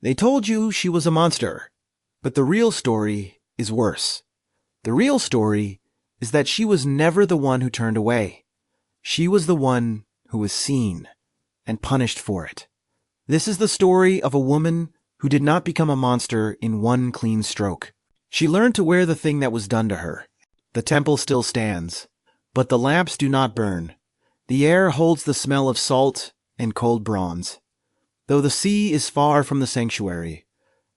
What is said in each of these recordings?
They told you she was a monster, but the real story is worse. The real story is that she was never the one who turned away. She was the one who was seen and punished for it. This is the story of a woman who did not become a monster in one clean stroke. She learned to wear the thing that was done to her. The temple still stands, but the lamps do not burn. The air holds the smell of salt and cold bronze. Though the sea is far from the sanctuary,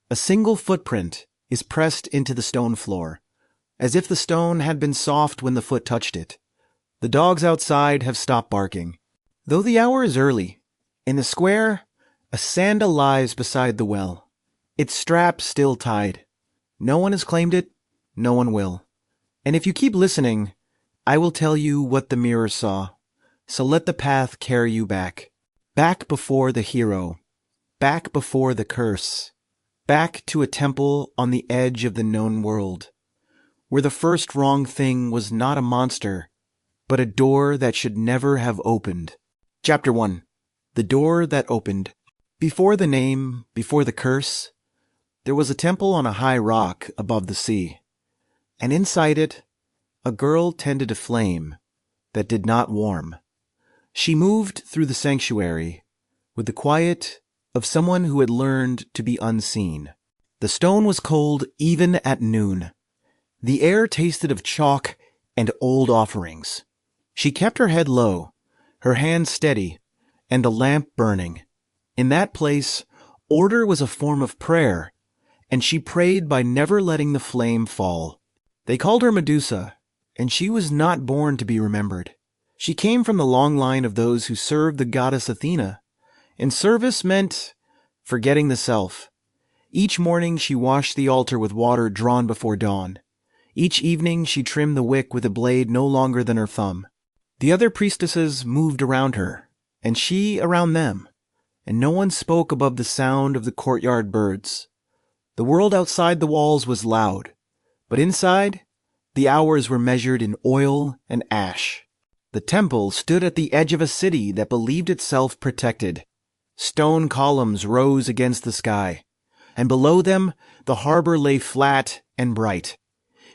a single footprint is pressed into the stone floor, as if the stone had been soft when the foot touched it. The dogs outside have stopped barking. Though the hour is early, in the square, a sandal lies beside the well, its strap still tied. No one has claimed it, no one will. And if you keep listening, I will tell you what the mirror saw. So let the path carry you back. Back before the hero. Back before the curse. Back to a temple on the edge of the known world, where the first wrong thing was not a monster, but a door that should never have opened. Chapter 1. The Door That Opened. Before the name, before the curse, there was a temple on a high rock above the sea, and inside it, a girl tended a flame that did not warm. She moved through the sanctuary with the quiet of someone who had learned to be unseen. The stone was cold even at noon. The air tasted of chalk and old offerings. She kept her head low, her hands steady, and the lamp burning. In that place, order was a form of prayer, and she prayed by never letting the flame fall. They called her Medusa, and she was not born to be remembered. She came from the long line of those who served the goddess Athena, and service meant forgetting the self. Each morning she washed the altar with water drawn before dawn. Each evening she trimmed the wick with a blade no longer than her thumb. The other priestesses moved around her, and she around them, and no one spoke above the sound of the courtyard birds. The world outside the walls was loud, but inside, the hours were measured in oil and ash. The temple stood at the edge of a city that believed itself protected. Stone columns rose against the sky, and below them the harbor lay flat and bright.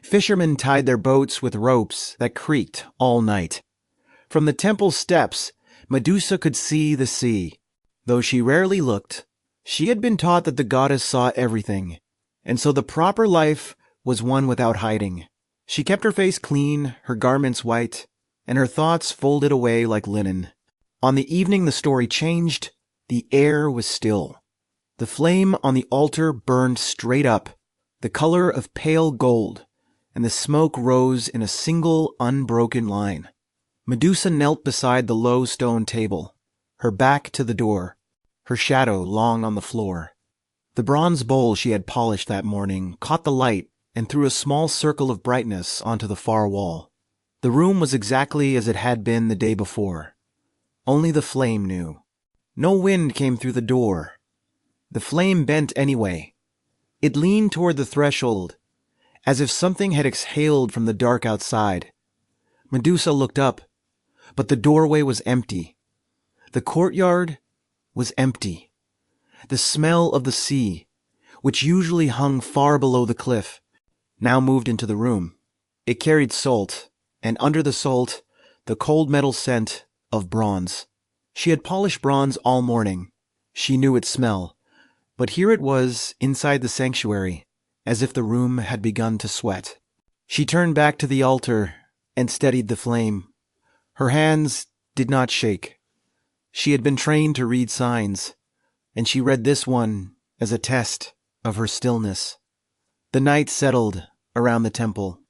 Fishermen tied their boats with ropes that creaked all night. From the temple steps, Medusa could see the sea. Though she rarely looked, she had been taught that the goddess saw everything, and so the proper life was one without hiding. She kept her face clean, her garments white, and her thoughts folded away like linen. On the evening the story changed, the air was still. The flame on the altar burned straight up, the color of pale gold, and the smoke rose in a single unbroken line. Medusa knelt beside the low stone table, her back to the door, her shadow long on the floor. The bronze bowl she had polished that morning caught the light and threw a small circle of brightness onto the far wall. The room was exactly as it had been the day before. Only the flame knew. No wind came through the door. The flame bent anyway. It leaned toward the threshold, as if something had exhaled from the dark outside. Medusa looked up, but the doorway was empty. The courtyard was empty. The smell of the sea, which usually hung far below the cliff, now moved into the room. It carried salt, and under the salt, the cold metal scent of bronze. She had polished bronze all morning. She knew its smell, but here it was inside the sanctuary, as if the room had begun to sweat. She turned back to the altar and steadied the flame. Her hands did not shake. She had been trained to read signs, and she read this one as a test of her stillness. The night settled around the temple,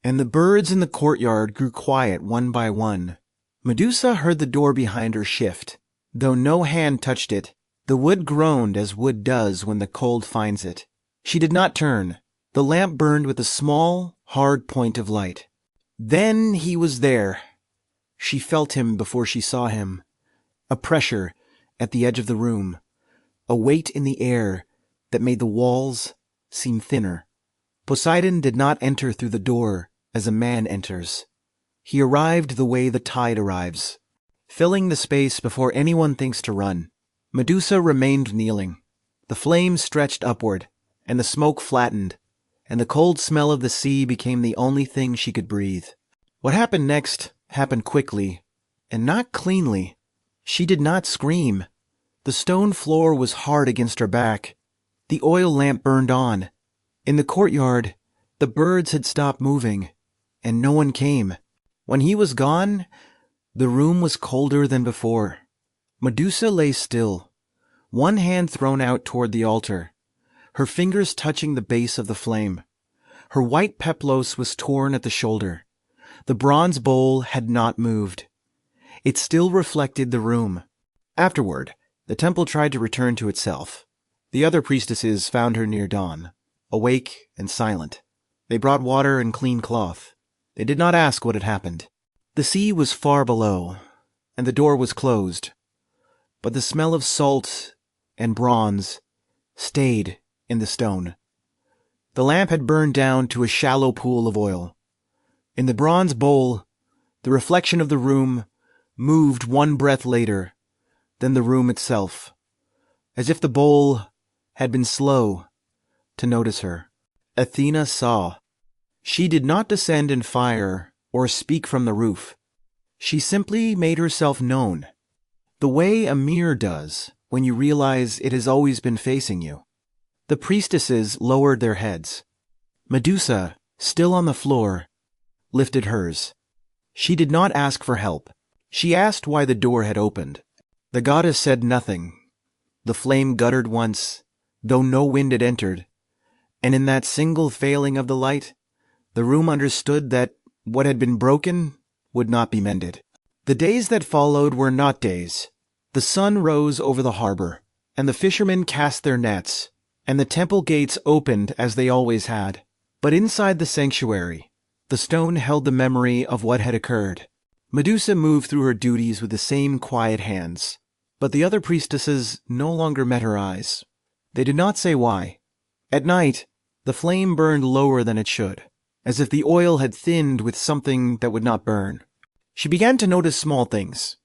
and the birds in the courtyard grew quiet one by one. Medusa heard the door behind her shift. Though no hand touched it, the wood groaned as wood does when the cold finds it. She did not turn. The lamp burned with a small, hard point of light. Then he was there. She felt him before she saw him. A pressure at the edge of the room, a weight in the air that made the walls seem thinner. Poseidon did not enter through the door as a man enters. He arrived the way the tide arrives, filling the space before anyone thinks to run. Medusa remained kneeling. The flame stretched upward, and the smoke flattened, and the cold smell of the sea became the only thing she could breathe. What happened next happened quickly, and not cleanly. She did not scream. The stone floor was hard against her back. The oil lamp burned on. In the courtyard, the birds had stopped moving, and no one came. When he was gone, the room was colder than before. Medusa lay still, one hand thrown out toward the altar, her fingers touching the base of the flame. Her white peplos was torn at the shoulder. The bronze bowl had not moved. It still reflected the room. Afterward, the temple tried to return to itself. The other priestesses found her near dawn, awake and silent. They brought water and clean cloth. They did not ask what had happened. The sea was far below, and the door was closed. But the smell of salt and bronze stayed in the stone. The lamp had burned down to a shallow pool of oil. In the bronze bowl, the reflection of the room moved one breath later than the room itself, as if the bowl had been slow to notice her. Athena saw. She did not descend in fire or speak from the roof. She simply made herself known, the way a mirror does when you realize it has always been facing you. The priestesses lowered their heads. Medusa, still on the floor, lifted hers. She did not ask for help. She asked why the door had opened. The goddess said nothing. The flame guttered once, though no wind had entered, and in that single failing of the light, the room understood that what had been broken would not be mended. The days that followed were not days. The sun rose over the harbor, and the fishermen cast their nets, and the temple gates opened as they always had. But inside the sanctuary, the stone held the memory of what had occurred. Medusa moved through her duties with the same quiet hands, but the other priestesses no longer met her eyes. They did not say why. At night, the flame burned lower than it should, as if the oil had thinned with something that would not burn. She began to notice small things.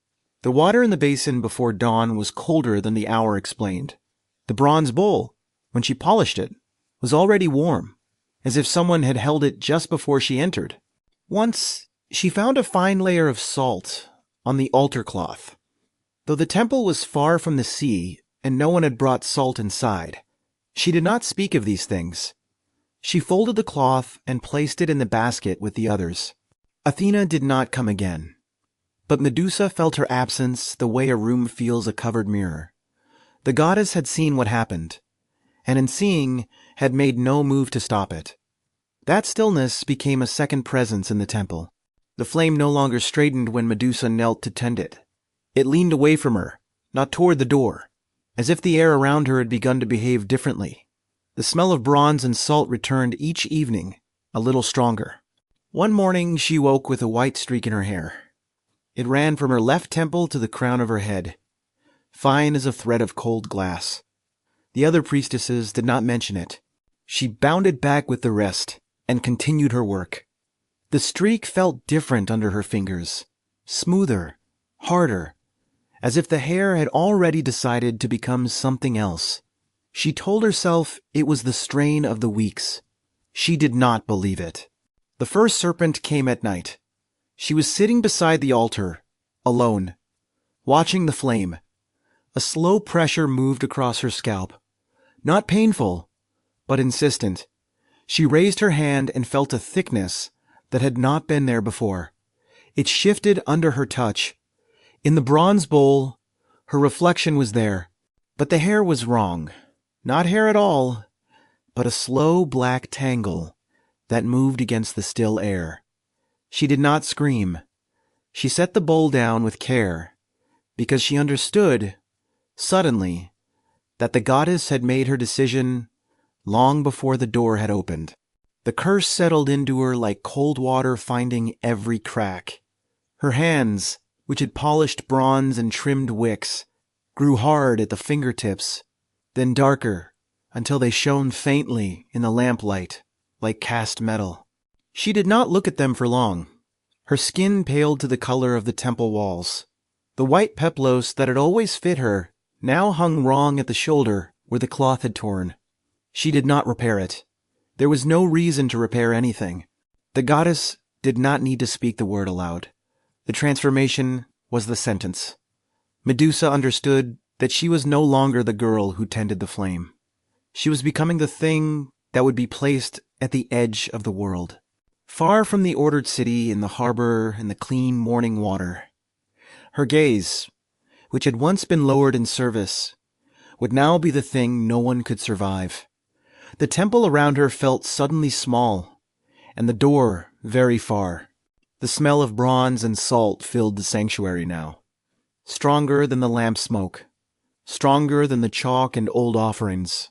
The water in the basin before dawn was colder than the hour explained. The bronze bowl, when she polished it, was already warm, as if someone had held it just before she entered. Once, she found a fine layer of salt on the altar cloth. Though the temple was far from the sea and no one had brought salt inside, she did not speak of these things. She folded the cloth and placed it in the basket with the others. Athena did not come again, but Medusa felt her absence the way a room feels a covered mirror. The goddess had seen what happened, and in seeing, had made no move to stop it. That stillness became a second presence in the temple. The flame no longer straightened when Medusa knelt to tend it. It leaned away from her, not toward the door, as if the air around her had begun to behave differently. The smell of bronze and salt returned each evening, a little stronger. One morning she woke with a white streak in her hair. It ran from her left temple to the crown of her head, fine as a thread of cold glass. The other priestesses did not mention it. She bounded back with the rest and continued her work. The streak felt different under her fingers, smoother, harder, as if the hair had already decided to become something else. She told herself it was the strain of the weeks. She did not believe it. The first serpent came at night. She was sitting beside the altar, alone, watching the flame. A slow pressure moved across her scalp. Not painful, but insistent. She raised her hand and felt a thickness that had not been there before. It shifted under her touch. In the bronze bowl, her reflection was there, but the hair was wrong. Not hair at all, but a slow black tangle that moved against the still air. She did not scream. She set the bowl down with care, because she understood, suddenly, that the goddess had made her decision long before the door had opened. The curse settled into her like cold water finding every crack. Her hands, which had polished bronze and trimmed wicks, grew hard at the fingertips, then darker until they shone faintly in the lamplight like cast metal. She did not look at them for long. Her skin paled to the color of the temple walls. The white peplos that had always fit her now hung wrong at the shoulder where the cloth had torn. She did not repair it. There was no reason to repair anything. The goddess did not need to speak the word aloud. The transformation was the sentence. Medusa understood that she was no longer the girl who tended the flame. She was becoming the thing that would be placed at the edge of the world, far from the ordered city in the harbor and the clean morning water. Her gaze, which had once been lowered in service, would now be the thing no one could survive. The temple around her felt suddenly small, and the door very far. The smell of bronze and salt filled the sanctuary now, stronger than the lamp smoke, stronger than the chalk and old offerings.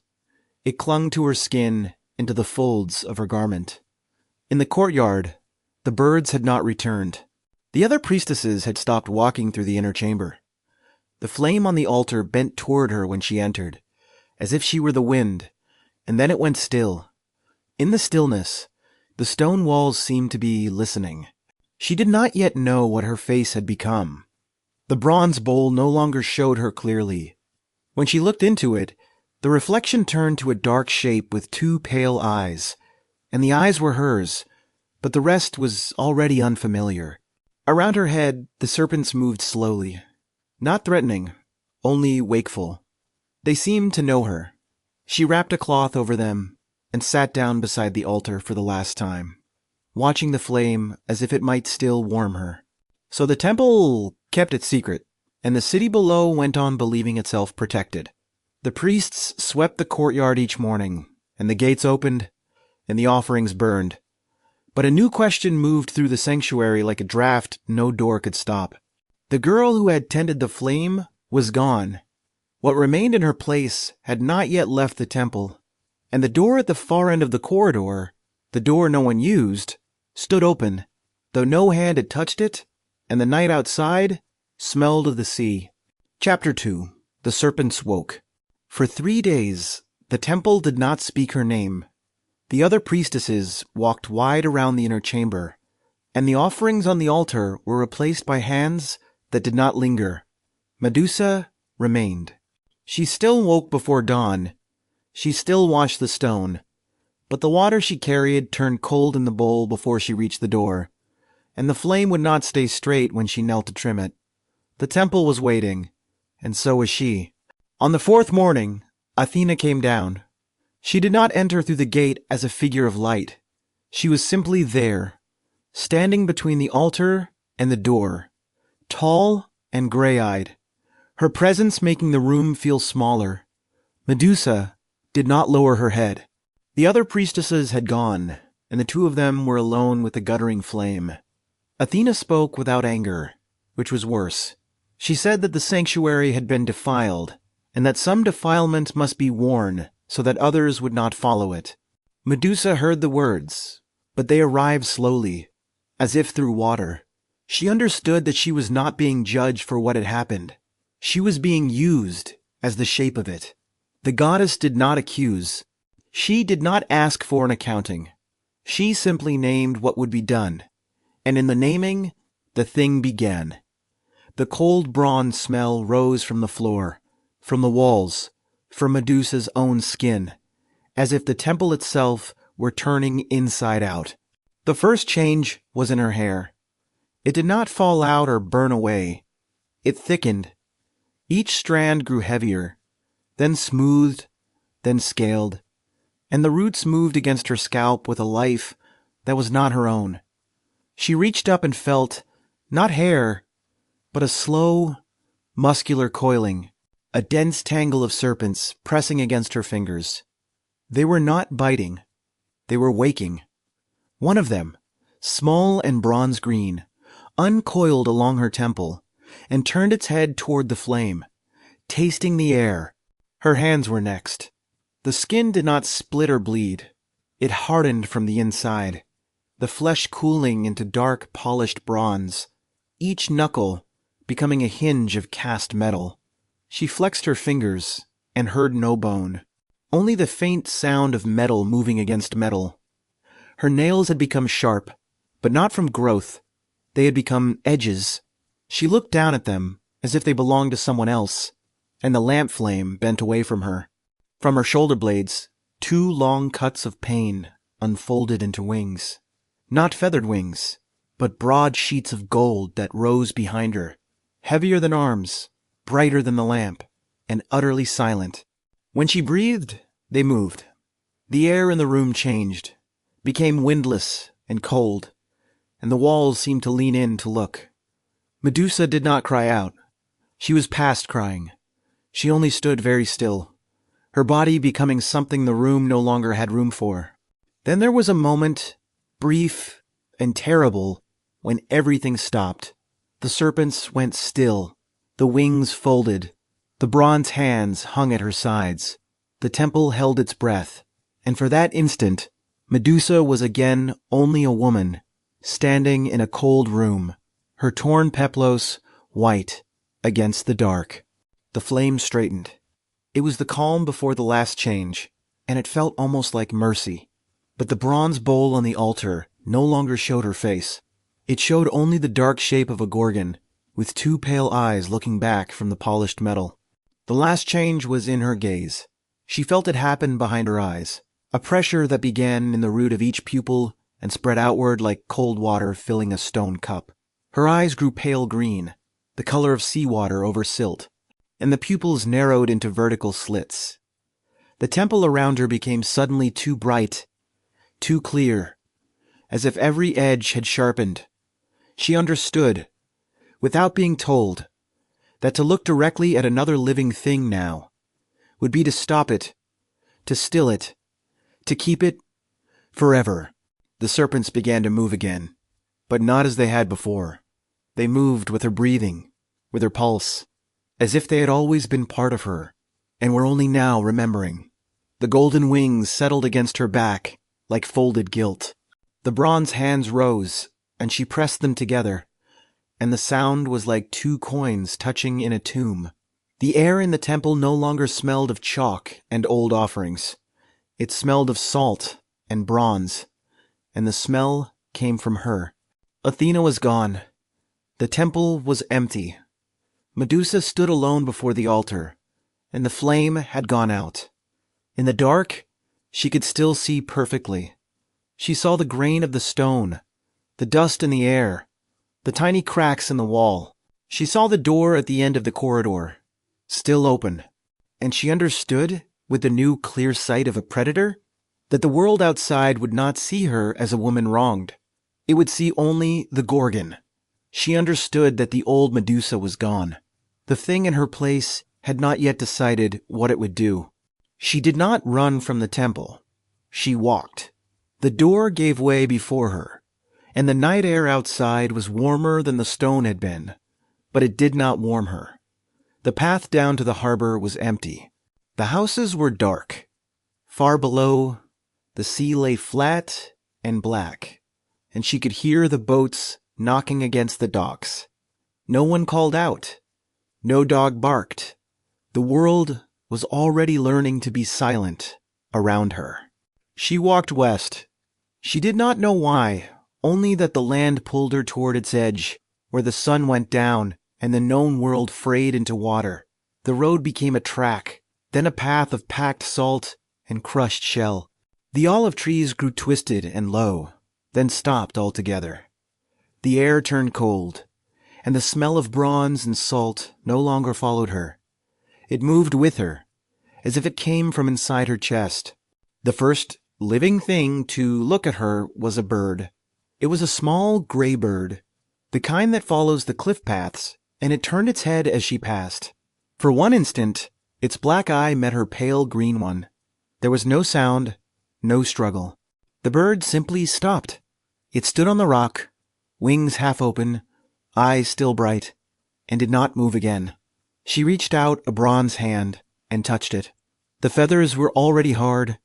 It clung to her skin and to the folds of her garment. In the courtyard, the birds had not returned. The other priestesses had stopped walking through the inner chamber. The flame on the altar bent toward her when she entered, as if she were the wind, and then it went still. In the stillness, the stone walls seemed to be listening. She did not yet know what her face had become. The bronze bowl no longer showed her clearly. When she looked into it, the reflection turned to a dark shape with two pale eyes, and the eyes were hers, but the rest was already unfamiliar. Around her head, the serpents moved slowly, not threatening, only wakeful. They seemed to know her. She wrapped a cloth over them and sat down beside the altar for the last time, watching the flame as if it might still warm her. So the temple kept its secret, and the city below went on believing itself protected. The priests swept the courtyard each morning, and the gates opened, and the offerings burned. But a new question moved through the sanctuary like a draft no door could stop. The girl who had tended the flame was gone. What remained in her place had not yet left the temple, and the door at the far end of the corridor, the door no one used, stood open, though no hand had touched it, and the night outside smelled of the sea. Chapter 2. The Serpents Woke. For 3 days, the temple did not speak her name. The other priestesses walked wide around the inner chamber, and the offerings on the altar were replaced by hands that did not linger. Medusa remained. She still woke before dawn. She still washed the stone, but the water she carried turned cold in the bowl before she reached the door, and the flame would not stay straight when she knelt to trim it. The temple was waiting, and so was she. On the 4th morning, Athena came down. She did not enter through the gate as a figure of light. She was simply there, standing between the altar and the door, tall and gray-eyed, her presence making the room feel smaller. Medusa did not lower her head. The other priestesses had gone, and the two of them were alone with the guttering flame. Athena spoke without anger, which was worse. She said that the sanctuary had been defiled, and that some defilement must be worn so that others would not follow it. Medusa heard the words, but they arrived slowly, as if through water. She understood that she was not being judged for what had happened. She was being used as the shape of it. The goddess did not accuse. She did not ask for an accounting. She simply named what would be done, and in the naming, the thing began. The cold bronze smell rose from the floor, from the walls, from Medusa's own skin, as if the temple itself were turning inside out. The first change was in her hair. It did not fall out or burn away. It thickened. Each strand grew heavier, then smoothed, then scaled, and the roots moved against her scalp with a life that was not her own. She reached up and felt, not hair, but a slow, muscular coiling, a dense tangle of serpents pressing against her fingers. They were not biting. They were waking. One of them, small and bronze green, uncoiled along her temple and turned its head toward the flame, tasting the air. Her hands were next. The skin did not split or bleed. It hardened from the inside, the flesh cooling into dark, polished bronze, each knuckle becoming a hinge of cast metal. She flexed her fingers and heard no bone, only the faint sound of metal moving against metal. Her nails had become sharp, but not from growth. They had become edges. She looked down at them as if they belonged to someone else, and the lamp flame bent away from her. From her shoulder blades, 2 long cuts of pain unfolded into wings. Not feathered wings, but broad sheets of gold that rose behind her, heavier than arms, brighter than the lamp, and utterly silent. When she breathed, they moved. The air in the room changed, became windless and cold, and the walls seemed to lean in to look. Medusa did not cry out. She was past crying. She only stood very still, her body becoming something the room no longer had room for. Then there was a moment, brief and terrible, when everything stopped. The serpents went still, the wings folded, the bronze hands hung at her sides. The temple held its breath, and for that instant, Medusa was again only a woman, standing in a cold room, her torn peplos white against the dark. The flame straightened. It was the calm before the last change, and it felt almost like mercy. But the bronze bowl on the altar no longer showed her face. It showed only the dark shape of a Gorgon, with 2 pale eyes looking back from the polished metal. The last change was in her gaze. She felt it happen behind her eyes, a pressure that began in the root of each pupil and spread outward like cold water filling a stone cup. Her eyes grew pale green, the color of seawater over silt, and the pupils narrowed into vertical slits. The temple around her became suddenly too bright, too clear, as if every edge had sharpened. She understood, without being told, that to look directly at another living thing now would be to stop it, to still it, to keep it forever. The serpents began to move again, but not as they had before. They moved with her breathing, with her pulse, as if they had always been part of her, and were only now remembering. The golden wings settled against her back like folded guilt. The bronze hands rose, and she pressed them together, and the sound was like 2 coins touching in a tomb. The air in the temple no longer smelled of chalk and old offerings. It smelled of salt and bronze, and the smell came from her. Athena was gone. The temple was empty. Medusa stood alone before the altar, and the flame had gone out. In the dark, she could still see perfectly. She saw the grain of the stone, the dust in the air, the tiny cracks in the wall. She saw the door at the end of the corridor, still open, and she understood, with the new clear sight of a predator, that the world outside would not see her as a woman wronged. It would see only the Gorgon. She understood that the old Medusa was gone. The thing in her place had not yet decided what it would do. She did not run from the temple. She walked. The door gave way before her, and the night air outside was warmer than the stone had been, but it did not warm her. The path down to the harbor was empty. The houses were dark. Far below, the sea lay flat and black, and she could hear the boats knocking against the docks. No one called out. No dog barked. The world was already learning to be silent around her. She walked west. She did not know why, only that the land pulled her toward its edge, where the sun went down and the known world frayed into water. The road became a track, then a path of packed salt and crushed shell. The olive trees grew twisted and low, then stopped altogether. The air turned cold, and the smell of bronze and salt no longer followed her. It moved with her, as if it came from inside her chest. The first living thing to look at her was a bird. It was a small gray bird, the kind that follows the cliff paths, and it turned its head as she passed. For one instant, its black eye met her pale green one. There was no sound, no struggle. The bird simply stopped. It stood on the rock, wings half open, eyes still bright, and did not move again. She reached out a bronze hand and touched it. The feathers were already hard,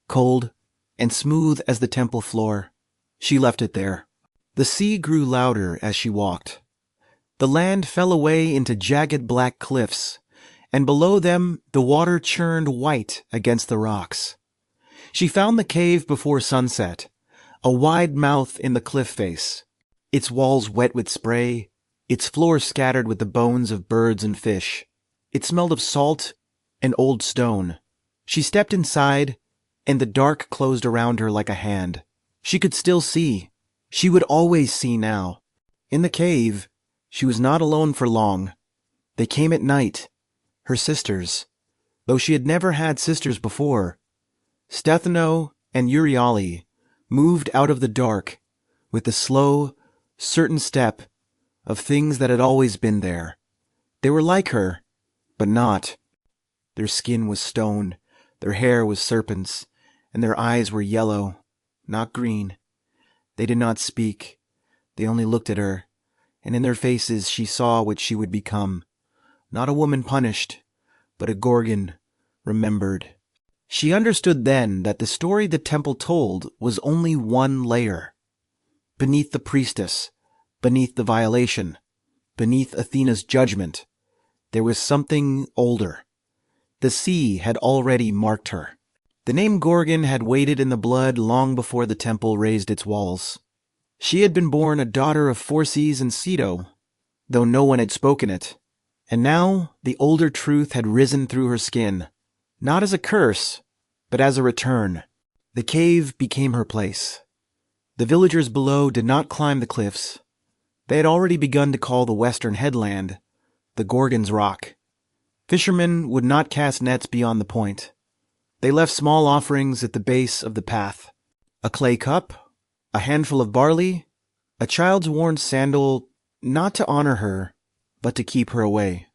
cold, and smooth as the temple floor. She left it there. The sea grew louder as she walked. The land fell away into jagged black cliffs, and below them the water churned white against the rocks. She found the cave before sunset, a wide mouth in the cliff face, its walls wet with spray, its floor scattered with the bones of birds and fish. It smelled of salt and old stone. She stepped inside, and the dark closed around her like a hand. She could still see. She would always see now. In the cave, she was not alone for long. They came at night. Her sisters. Though she had never had sisters before. Stethano and Euryale moved out of the dark with the slow, certain step of things that had always been there. They were like her, but not. Their skin was stone, their hair was serpents, and their eyes were yellow, not green. They did not speak. They only looked at her, and in their faces she saw what she would become. Not a woman punished, but a Gorgon remembered. She understood then that the story the temple told was only one layer. Beneath the priestess, beneath the violation, beneath Athena's judgment, there was something older. The sea had already marked her. The name Gorgon had waited in the blood long before the temple raised its walls. She had been born a daughter of Phorcys and Ceto, though no one had spoken it. And now the older truth had risen through her skin, not as a curse, but as a return. The cave became her place. The villagers below did not climb the cliffs. They had already begun to call the western headland the Gorgon's Rock. Fishermen would not cast nets beyond the point. They left small offerings at the base of the path. A clay cup, a handful of barley, a child's worn sandal, not to honor her, but to keep her away.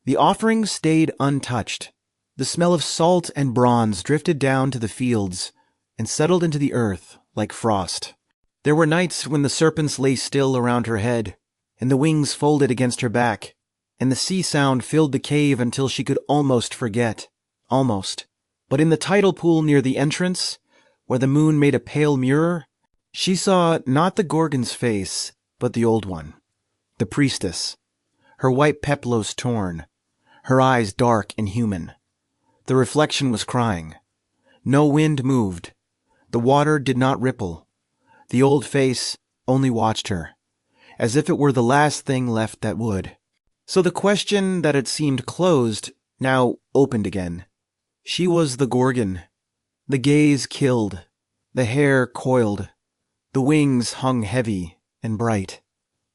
The offerings stayed untouched. The smell of salt and bronze drifted down to the fields and settled into the earth like frost. There were nights when the serpents lay still around her head, and the wings folded against her back, and the sea sound filled the cave until she could almost forget. Almost. But in the tidal pool near the entrance, where the moon made a pale mirror, she saw not the Gorgon's face, but the old one. The priestess. Her white peplos torn, her eyes dark and human. The reflection was crying. No wind moved. The water did not ripple. The old face only watched her, as if it were the last thing left that would. So the question that had seemed closed now opened again. She was the Gorgon. The gaze killed, the hair coiled, the wings hung heavy and bright.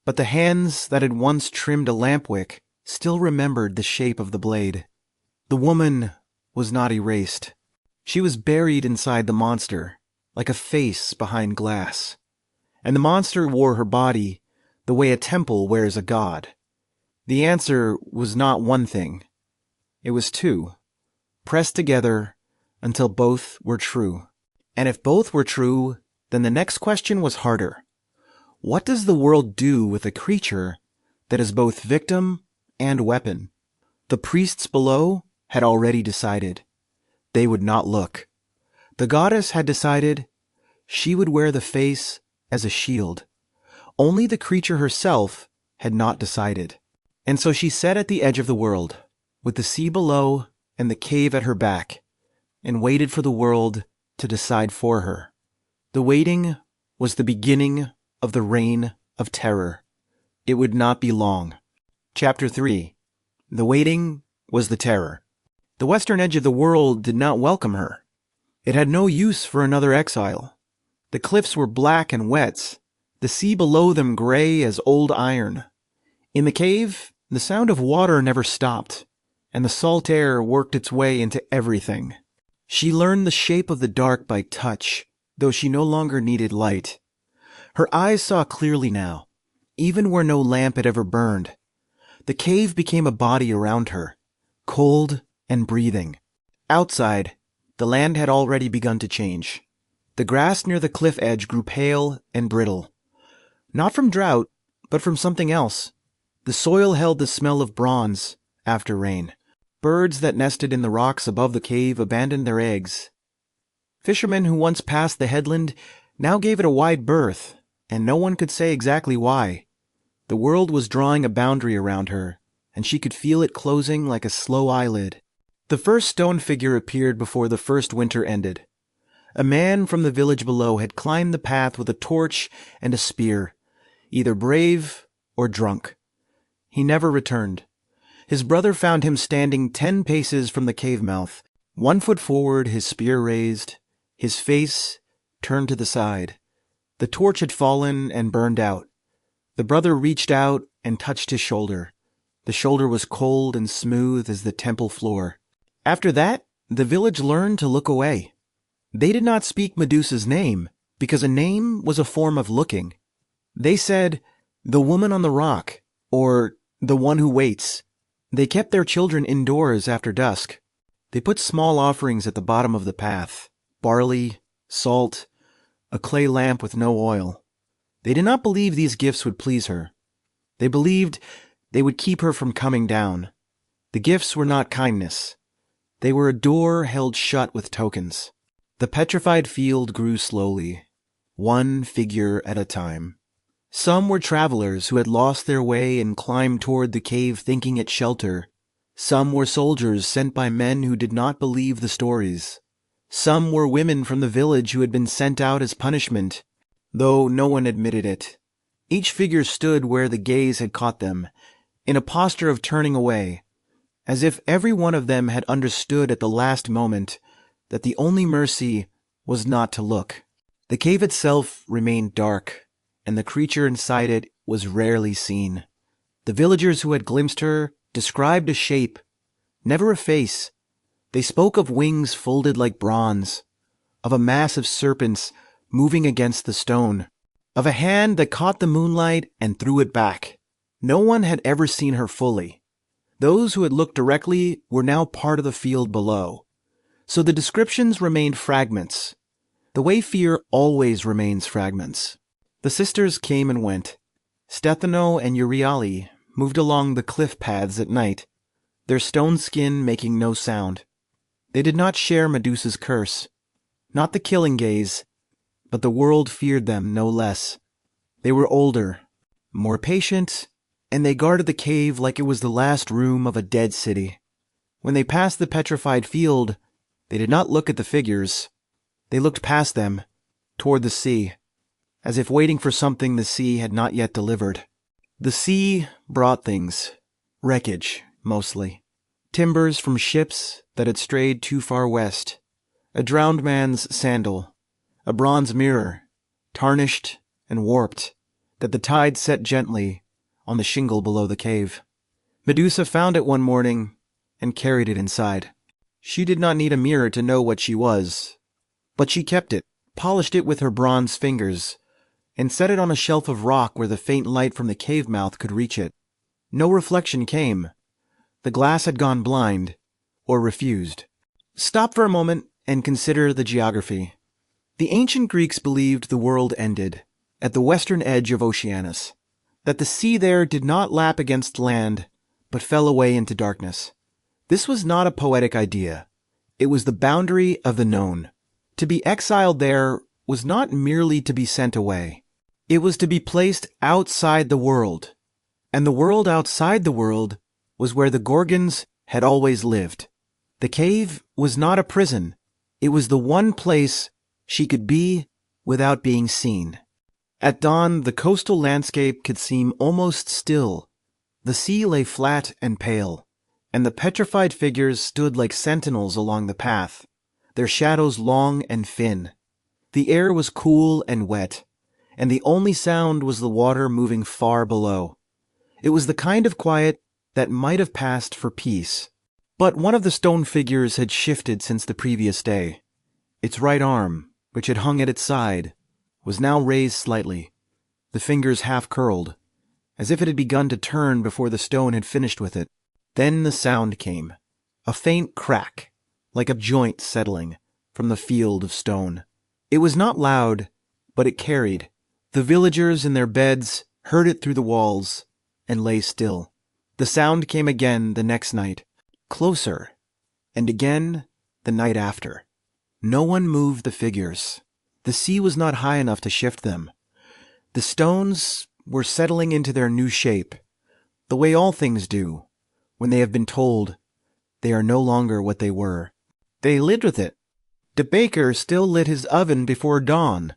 But the hands that had once trimmed a lamp wick still remembered the shape of the blade. The woman was not erased. She was buried inside the monster, like a face behind glass. And the monster wore her body the way a temple wears a god. The answer was not one thing. It was two, pressed together until both were true. And if both were true, then the next question was harder. What does the world do with a creature that is both victim and weapon? The priests below had already decided. They would not look. The goddess had decided she would wear the face as a shield. Only the creature herself had not decided. And so she sat at the edge of the world, with the sea below and the cave at her back, and waited for the world to decide for her. The waiting was the beginning of the reign of terror. It would not be long. Chapter 3. The waiting was the terror. The western edge of the world did not welcome her. It had no use for another exile. The cliffs were black and wet, the sea below them gray as old iron. In the cave, the sound of water never stopped, and the salt air worked its way into everything. She learned the shape of the dark by touch, though she no longer needed light. Her eyes saw clearly now, even where no lamp had ever burned. The cave became a body around her, cold and breathing. Outside, the land had already begun to change. The grass near the cliff edge grew pale and brittle. Not from drought, but from something else. The soil held the smell of bronze after rain. Birds that nested in the rocks above the cave abandoned their eggs. Fishermen who once passed the headland now gave it a wide berth, and no one could say exactly why. The world was drawing a boundary around her, and she could feel it closing like a slow eyelid. The first stone figure appeared before the first winter ended. A man from the village below had climbed the path with a torch and a spear, either brave or drunk. He never returned. His brother found him standing 10 paces from the cave mouth, 1 foot forward, his spear raised, his face turned to the side. The torch had fallen and burned out. The brother reached out and touched his shoulder. The shoulder was cold and smooth as the temple floor. After that, the village learned to look away. They did not speak Medusa's name, because a name was a form of looking. They said, "The woman on the rock," or "the one who waits." They kept their children indoors after dusk. They put small offerings at the bottom of the path: barley, salt, a clay lamp with no oil. They did not believe these gifts would please her. They believed they would keep her from coming down. The gifts were not kindness. They were a door held shut with tokens. The petrified field grew slowly, one figure at a time. Some were travelers who had lost their way and climbed toward the cave thinking it shelter. Some were soldiers sent by men who did not believe the stories. Some were women from the village who had been sent out as punishment, though no one admitted it. Each figure stood where the gaze had caught them, in a posture of turning away, as if every one of them had understood at the last moment that the only mercy was not to look. The cave itself remained dark, and the creature inside it was rarely seen. The villagers who had glimpsed her described a shape, never a face. They spoke of wings folded like bronze, of a mass of serpents moving against the stone, of a hand that caught the moonlight and threw it back. No one had ever seen her fully. Those who had looked directly were now part of the field below, so the descriptions remained fragments, the way fear always remains fragments. The sisters came and went. Stethano and Euryale moved along the cliff paths at night, their stone skin making no sound. They did not share Medusa's curse, not the killing gaze, but the world feared them no less. They were older, more patient, and they guarded the cave like it was the last room of a dead city. When they passed the petrified field, they did not look at the figures. They looked past them, toward the sea, as if waiting for something the sea had not yet delivered. The sea brought things, wreckage, mostly. Timbers from ships that had strayed too far west, a drowned man's sandal, a bronze mirror, tarnished and warped, that the tide set gently on the shingle below the cave. Medusa found it one morning and carried it inside. She did not need a mirror to know what she was, but she kept it, polished it with her bronze fingers, and set it on a shelf of rock where the faint light from the cave mouth could reach it. No reflection came. The glass had gone blind, or refused. Stop for a moment and consider the geography. The ancient Greeks believed the world ended at the western edge of Oceanus, that the sea there did not lap against land, but fell away into darkness. This was not a poetic idea. It was the boundary of the known. To be exiled there was not merely to be sent away. It was to be placed outside the world, and the world outside the world was where the Gorgons had always lived. The cave was not a prison. It was the one place she could be without being seen. At dawn, the coastal landscape could seem almost still. The sea lay flat and pale, and the petrified figures stood like sentinels along the path, their shadows long and thin. The air was cool and wet, and the only sound was the water moving far below. It was the kind of quiet that might have passed for peace. But one of the stone figures had shifted since the previous day. Its right arm, which had hung at its side, was now raised slightly, the fingers half curled, as if it had begun to turn before the stone had finished with it. Then the sound came, a faint crack, like a joint settling, from the field of stone. It was not loud, but it carried. The villagers in their beds heard it through the walls and lay still. The sound came again the next night, closer, and again the night after. No one moved the figures. The sea was not high enough to shift them. The stones were settling into their new shape, the way all things do, when they have been told they are no longer what they were. They lived with it. The baker still lit his oven before dawn.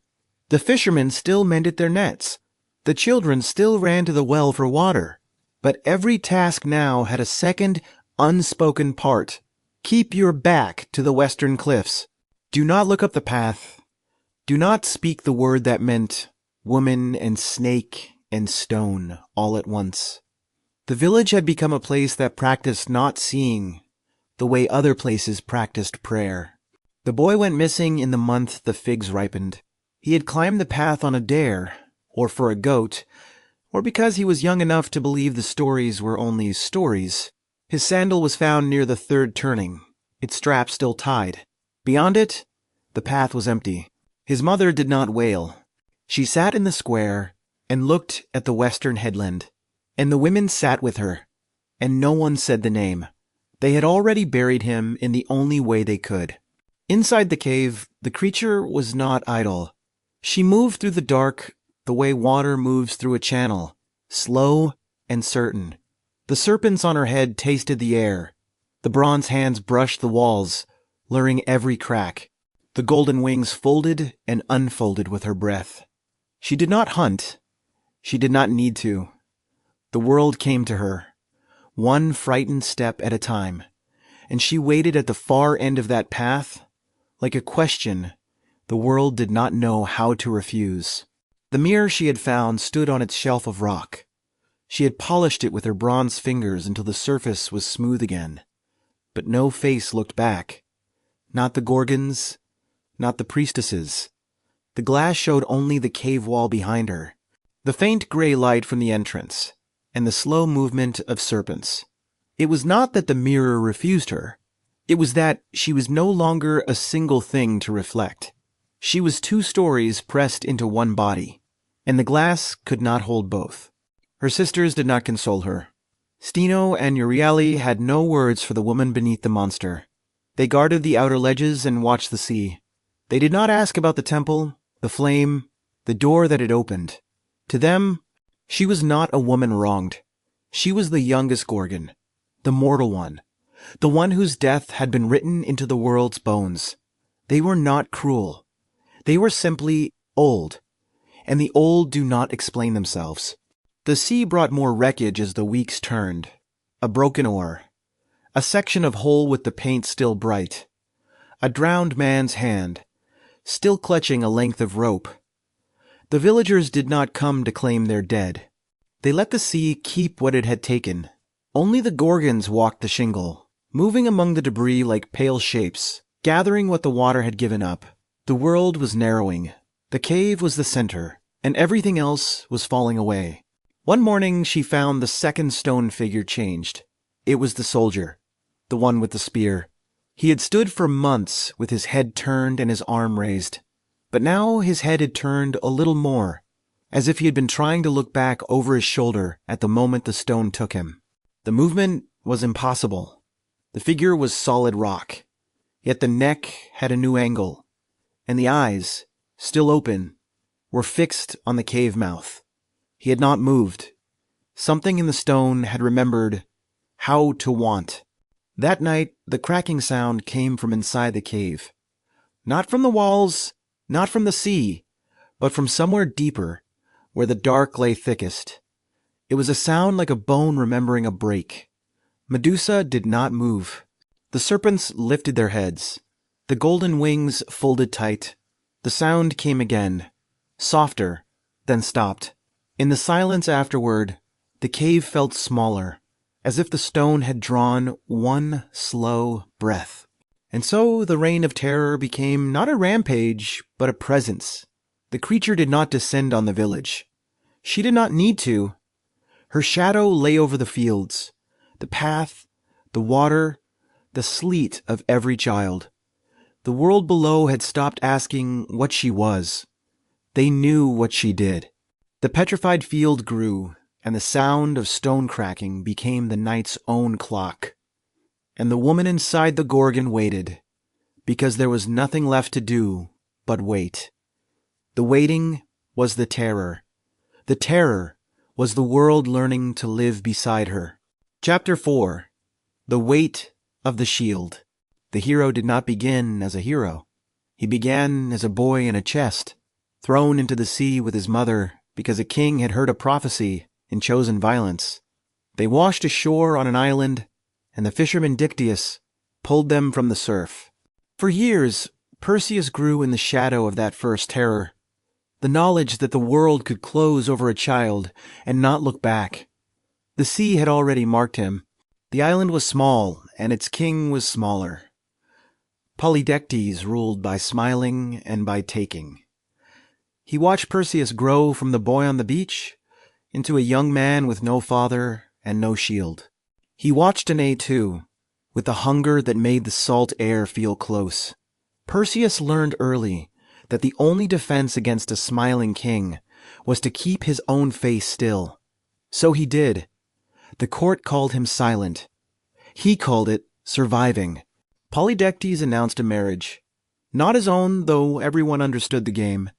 The fishermen still mended their nets. The children still ran to the well for water. But every task now had a second, unspoken part, Keep your back to the western cliffs. Do not look up the path. Do not speak the word that meant woman and snake and stone all at once. The village had become a place that practiced not seeing the way other places practiced prayer. The boy went missing in the month the figs ripened. He had climbed the path on a dare, or for a goat, or because he was young enough to believe the stories were only stories. His sandal was found near the third turning, its strap still tied. Beyond it, the path was empty. His mother did not wail. She sat in the square and looked at the western headland, and the women sat with her, and no one said the name. They had already buried him in the only way they could. Inside the cave, the creature was not idle. She moved through the dark the way water moves through a channel, slow and certain. The serpents on her head tasted the air. The bronze hands brushed the walls, luring every crack. The golden wings folded and unfolded with her breath. She did not hunt. She did not need to. The world came to her, one frightened step at a time, and she waited at the far end of that path, like a question the world did not know how to refuse. The mirror she had found stood on its shelf of rock. She had polished it with her bronze fingers until the surface was smooth again. But no face looked back. Not the Gorgons, not the Priestesses. The glass showed only the cave wall behind her, the faint gray light from the entrance, and the slow movement of serpents. It was not that the mirror refused her. It was that she was no longer a single thing to reflect. She was two stories pressed into one body, and the glass could not hold both. Her sisters did not console her. Stino and Euryale had no words for the woman beneath the monster. They guarded the outer ledges and watched the sea. They did not ask about the temple, the flame, the door that had opened. To them, she was not a woman wronged. She was the youngest Gorgon, the mortal one, the one whose death had been written into the world's bones. They were not cruel. They were simply old, and the old do not explain themselves. The sea brought more wreckage as the weeks turned. A broken oar, a section of hull with the paint still bright, a drowned man's hand, still clutching a length of rope. The villagers did not come to claim their dead. They let the sea keep what it had taken. Only the Gorgons walked the shingle, moving among the debris like pale shapes, gathering what the water had given up. The world was narrowing. The cave was the center, and everything else was falling away. One morning she found the second stone figure changed. It was the soldier, the one with the spear. He had stood for months with his head turned and his arm raised. But now his head had turned a little more, as if he had been trying to look back over his shoulder at the moment the stone took him. The movement was impossible. The figure was solid rock, yet the neck had a new angle, and the eyes, still open, were fixed on the cave mouth. He had not moved. Something in the stone had remembered how to want. That night, the cracking sound came from inside the cave. Not from the walls, not from the sea, but from somewhere deeper, where the dark lay thickest. It was a sound like a bone remembering a break. Medusa did not move. The serpents lifted their heads. The golden wings folded tight. The sound came again, softer, then stopped. In the silence afterward, the cave felt smaller, as if the stone had drawn one slow breath. And so the reign of terror became not a rampage, but a presence. The creature did not descend on the village. She did not need to. Her shadow lay over the fields, the path, the water, the sleet of every child. The world below had stopped asking what she was. They knew what she did. The petrified field grew, and the sound of stone cracking became the night's own clock. And the woman inside the Gorgon waited, because there was nothing left to do but wait. The waiting was the terror. The terror was the world learning to live beside her. Chapter 4. The Weight of the Shield. The hero did not begin as a hero. He began as a boy in a chest, thrown into the sea with his mother because a king had heard a prophecy and chosen violence. They washed ashore on an island, and the fisherman Dictys pulled them from the surf. For years, Perseus grew in the shadow of that first terror, the knowledge that the world could close over a child and not look back. The sea had already marked him. The island was small, and its king was smaller. Polydectes ruled by smiling and by taking. He watched Perseus grow from the boy on the beach into a young man with no father and no shield. He watched Danae too, with the hunger that made the salt air feel close. Perseus learned early that the only defense against a smiling king was to keep his own face still. So he did. The court called him silent. He called it surviving. Polydectes announced a marriage. Not his own, though everyone understood the game.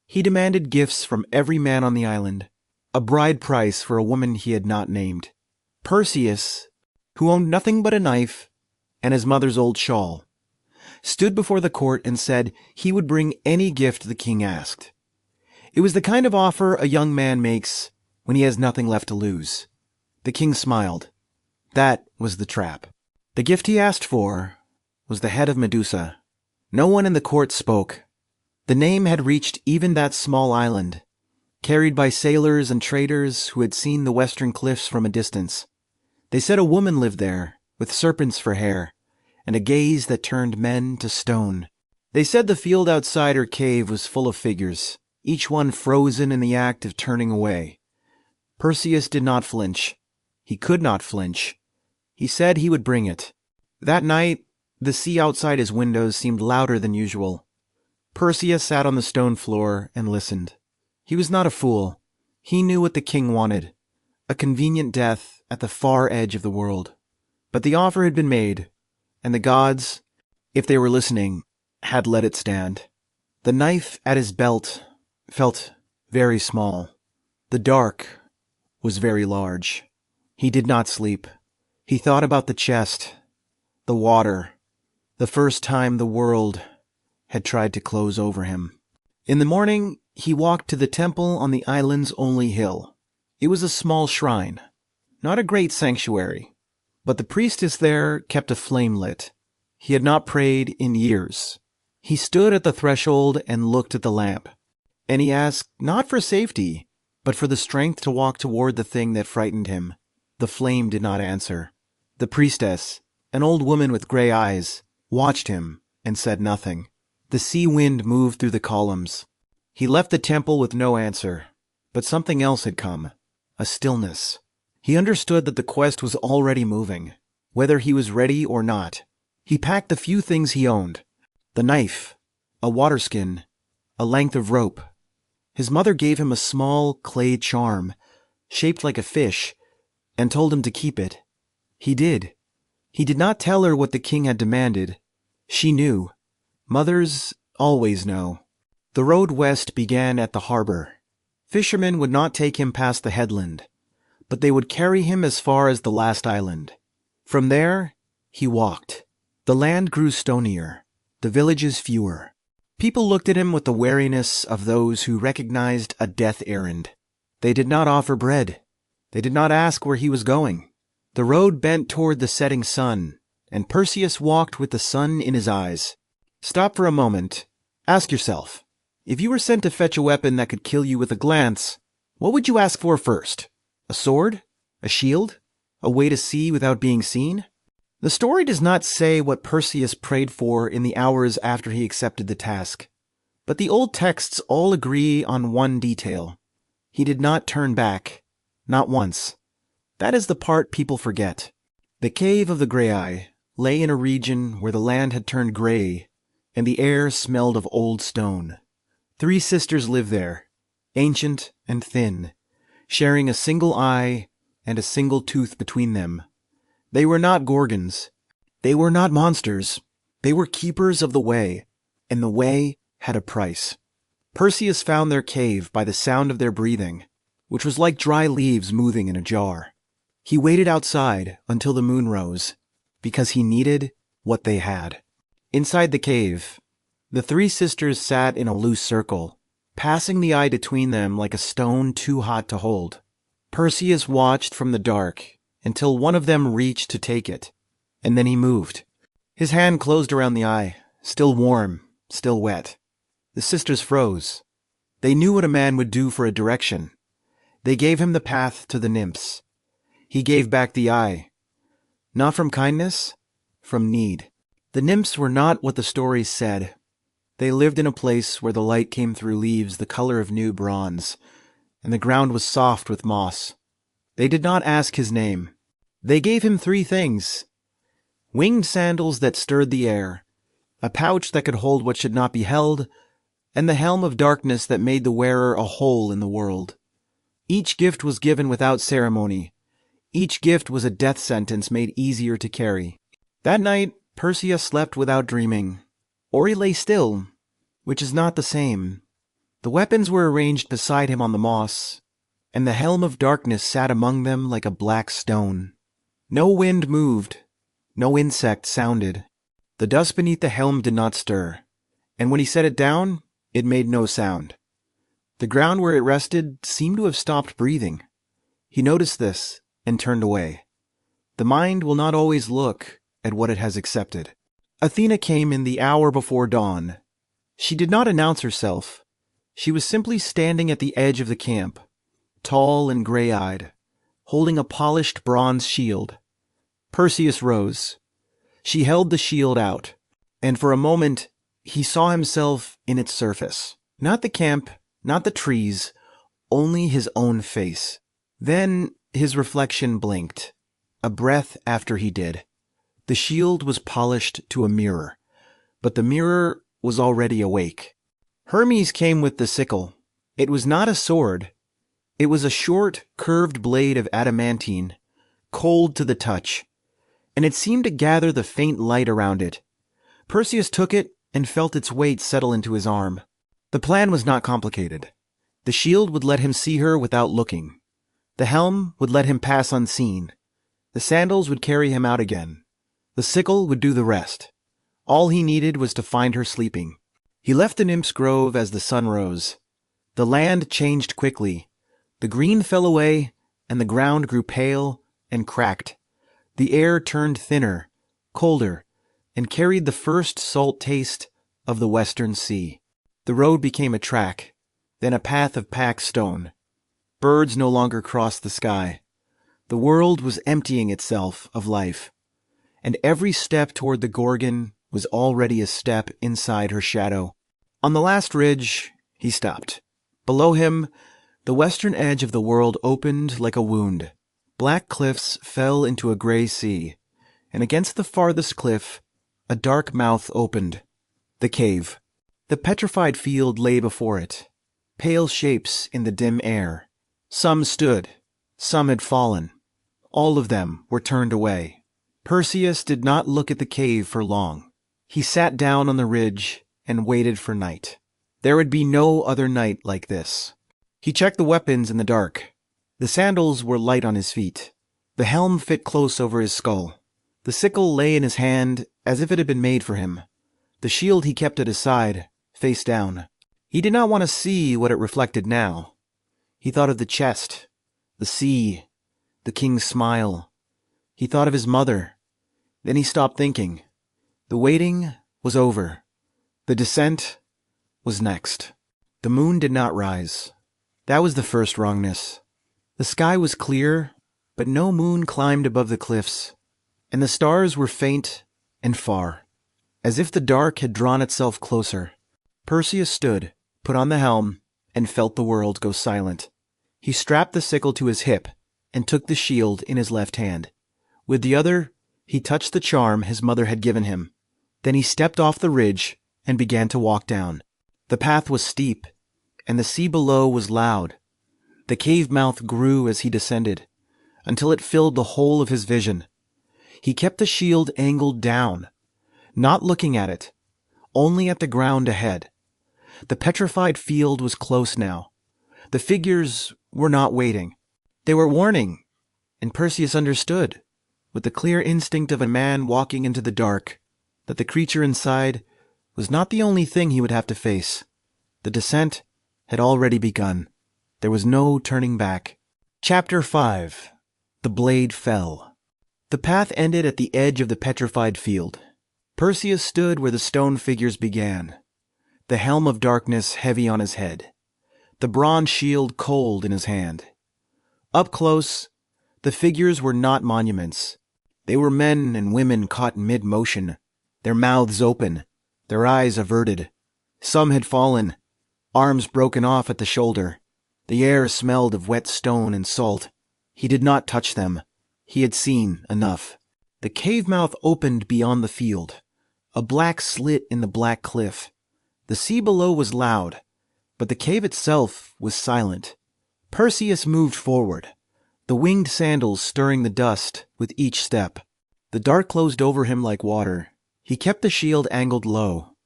He demanded gifts from every man on the island, a bride price for a woman he had not named. Perseus, who owned nothing but a knife and his mother's old shawl, stood before the court and said he would bring any gift the king asked. It was the kind of offer a young man makes when he has nothing left to lose. The king smiled. That was the trap. The gift he asked for was the head of Medusa. No one in the court spoke. The name had reached even that small island, carried by sailors and traders who had seen the western cliffs from a distance. They said a woman lived there, with serpents for hair, and a gaze that turned men to stone. They said the field outside her cave was full of figures, each one frozen in the act of turning away. Perseus did not flinch. He could not flinch. He said he would bring it. That night, the sea outside his windows seemed louder than usual. Perseus sat on the stone floor and listened. He was not a fool. He knew what the king wanted, a convenient death at the far edge of the world. But the offer had been made, and the gods, if they were listening, had let it stand. The knife at his belt felt very small. The dark was very large. He did not sleep. He thought about the chest, the water, the first time the world had tried to close over him. In the morning, he walked to the temple on the island's only hill. It was a small shrine, not a great sanctuary, but the priestess there kept a flame lit. He had not prayed in years. He stood at the threshold and looked at the lamp, and he asked not for safety, but for the strength to walk toward the thing that frightened him. The flame did not answer. The priestess, an old woman with gray eyes, watched him and said nothing. The sea wind moved through the columns. He left the temple with no answer, but something else had come, a stillness. He understood that the quest was already moving, whether he was ready or not. He packed the few things he owned, the knife, a water skin, a length of rope. His mother gave him a small clay charm, shaped like a fish, and told him to keep it. He did. He did not tell her what the king had demanded. She knew. Mothers always know. The road west began at the harbor. Fishermen would not take him past the headland, but they would carry him as far as the last island. From there, he walked. The land grew stonier, the villages fewer. People looked at him with the wariness of those who recognized a death errand. They did not offer bread. They did not ask where he was going. The road bent toward the setting sun, and Perseus walked with the sun in his eyes. Stop for a moment. Ask yourself, if you were sent to fetch a weapon that could kill you with a glance, what would you ask for first? A sword? A shield? A way to see without being seen? The story does not say what Perseus prayed for in the hours after he accepted the task, but the old texts all agree on one detail. He did not turn back, not once. That is the part people forget. The cave of the Grei lay in a region where the land had turned gray, and the air smelled of old stone. 3 sisters lived there, ancient and thin, sharing a single eye and a single tooth between them. They were not Gorgons. They were not monsters. They were keepers of the way, and the way had a price. Perseus found their cave by the sound of their breathing, which was like dry leaves moving in a jar. He waited outside until the moon rose, because he needed what they had. Inside the cave, the 3 sisters sat in a loose circle, passing the eye between them like a stone too hot to hold. Perseus watched from the dark until one of them reached to take it, and then he moved. His hand closed around the eye, still warm, still wet. The sisters froze. They knew what a man would do for a direction. They gave him the path to the nymphs. He gave back the eye. Not from kindness, from need. The nymphs were not what the stories said. They lived in a place where the light came through leaves the color of new bronze, and the ground was soft with moss. They did not ask his name. They gave him 3 things: winged sandals that stirred the air, a pouch that could hold what should not be held, and the helm of darkness that made the wearer a hole in the world. Each gift was given without ceremony. Each gift was a death sentence made easier to carry. That night, Perseus slept without dreaming. Or he lay still, which is not the same. The weapons were arranged beside him on the moss, and the helm of darkness sat among them like a black stone. No wind moved, no insect sounded. The dust beneath the helm did not stir, and when he set it down, it made no sound. The ground where it rested seemed to have stopped breathing. He noticed this and turned away. The mind will not always look at what it has accepted. Athena came in the hour before dawn. She did not announce herself. She was simply standing at the edge of the camp, tall and gray-eyed, holding a polished bronze shield. Perseus rose. She held the shield out, and for a moment he saw himself in its surface. Not the camp, not the trees, only his own face. Then his reflection blinked, a breath after he did. The shield was polished to a mirror, but the mirror was already awake. Hermes came with the sickle. It was not a sword. It was a short, curved blade of adamantine, cold to the touch, and it seemed to gather the faint light around it. Perseus took it and felt its weight settle into his arm. The plan was not complicated. The shield would let him see her without looking. The helm would let him pass unseen. The sandals would carry him out again. The sickle would do the rest. All he needed was to find her sleeping. He left the nymphs' grove as the sun rose. The land changed quickly. The green fell away, and the ground grew pale and cracked. The air turned thinner, colder, and carried the first salt taste of the western sea. The road became a track, then a path of packed stone. Birds no longer crossed the sky. The world was emptying itself of life, and every step toward the Gorgon was already a step inside her shadow. On the last ridge, he stopped. Below him, the western edge of the world opened like a wound. Black cliffs fell into a gray sea, and against the farthest cliff, a dark mouth opened. The cave. The petrified field lay before it, pale shapes in the dim air. Some stood, some had fallen. All of them were turned away. Perseus did not look at the cave for long. He sat down on the ridge and waited for night. There would be no other night like this. He checked the weapons in the dark. The sandals were light on his feet. The helm fit close over his skull. The sickle lay in his hand as if it had been made for him. The shield he kept at his side, face down. He did not want to see what it reflected now. He thought of the chest, the sea, the king's smile. He thought of his mother. Then he stopped thinking. The waiting was over. The descent was next. The moon did not rise. That was the first wrongness. The sky was clear, but no moon climbed above the cliffs, and the stars were faint and far, as if the dark had drawn itself closer. Perseus stood, put on the helm, and felt the world go silent. He strapped the sickle to his hip and took the shield in his left hand. With the other, he touched the charm his mother had given him. Then he stepped off the ridge and began to walk down. The path was steep, and the sea below was loud. The cave mouth grew as he descended, until it filled the whole of his vision. He kept the shield angled down, not looking at it, only at the ground ahead. The petrified field was close now. The figures were not waiting. They were warning, and Perseus understood, with the clear instinct of a man walking into the dark, that the creature inside was not the only thing he would have to face. The descent had already begun. There was no turning back. Chapter 5. The blade fell. The path ended at the edge of the petrified field. Perseus stood where the stone figures began, the helm of darkness heavy on his head, the bronze shield cold in his hand. Up close, the figures were not monuments. They were men and women caught mid-motion, their mouths open, their eyes averted. Some had fallen, arms broken off at the shoulder. The air smelled of wet stone and salt. He did not touch them. He had seen enough. The cave mouth opened beyond the field, a black slit in the black cliff. The sea below was loud, but the cave itself was silent. Perseus moved forward, the winged sandals stirring the dust with each step. The dark closed over him like water. He kept the shield angled low,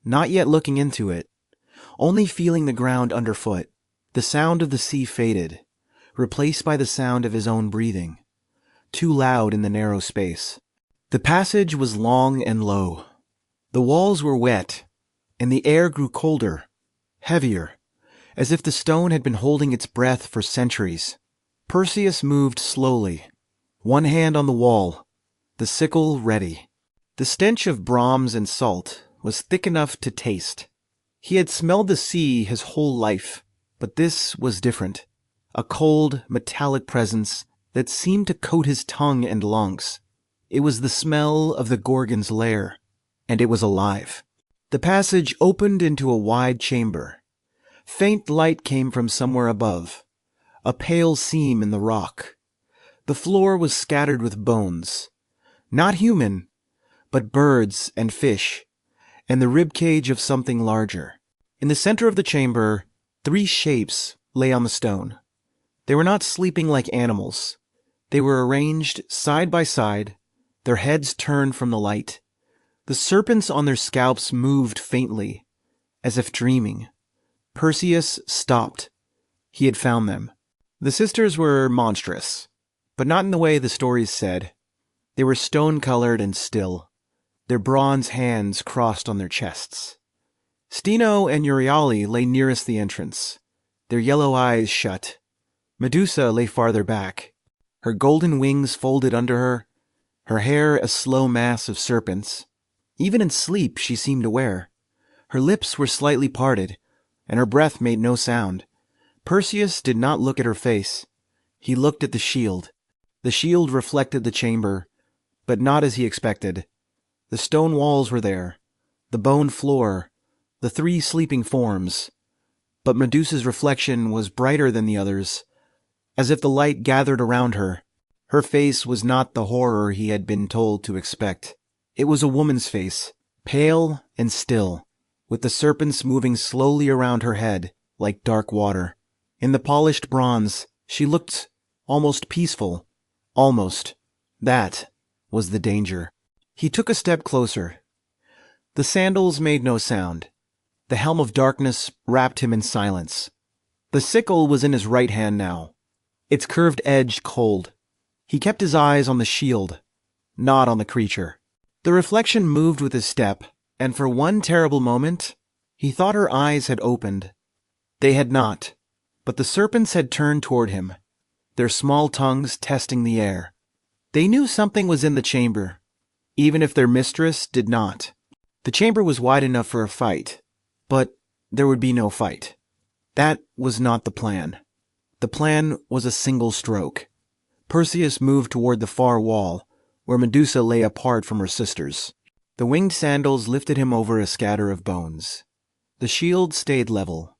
not yet looking into it, only feeling the ground underfoot. The sound of the sea faded, replaced by the sound of his own breathing, too loud in the narrow space. The passage was long and low. The walls were wet, and the air grew colder, heavier, as if the stone had been holding its breath for centuries. Perseus moved slowly, one hand on the wall, the sickle ready. The stench of bronze and salt was thick enough to taste. He had smelled the sea his whole life, but this was different. A cold, metallic presence that seemed to coat his tongue and lungs. It was the smell of the Gorgon's lair, and it was alive. The passage opened into a wide chamber. Faint light came from somewhere above, a pale seam in the rock. The floor was scattered with bones, not human, but birds and fish, and the ribcage of something larger. In the center of the chamber, 3 shapes lay on the stone. They were not sleeping like animals. They were arranged side by side, their heads turned from the light. The serpents on their scalps moved faintly, as if dreaming. Perseus stopped. He had found them. The sisters were monstrous, but not in the way the stories said. They were stone-colored and still, their bronze hands crossed on their chests. Steno and Euryale lay nearest the entrance, their yellow eyes shut. Medusa lay farther back, her golden wings folded under her hair a slow mass of serpents. Even in sleep she seemed aware. Her lips were slightly parted, and her breath made no sound. Perseus did not look at her face. He looked at the shield. The shield reflected the chamber, but not as he expected. The stone walls were there, the bone floor, the 3 sleeping forms. But Medusa's reflection was brighter than the others, as if the light gathered around her. Her face was not the horror he had been told to expect. It was a woman's face, pale and still, with the serpents moving slowly around her head like dark water. In the polished bronze, she looked almost peaceful. Almost. That was the danger. He took a step closer. The sandals made no sound. The helm of darkness wrapped him in silence. The sickle was in his right hand now, its curved edge cold. He kept his eyes on the shield, not on the creature. The reflection moved with his step, and for one terrible moment, he thought her eyes had opened. They had not, but the serpents had turned toward him, their small tongues testing the air. They knew something was in the chamber, even if their mistress did not. The chamber was wide enough for a fight, but there would be no fight. That was not the plan. The plan was a single stroke. Perseus moved toward the far wall, where Medusa lay apart from her sisters. The winged sandals lifted him over a scatter of bones. The shield stayed level.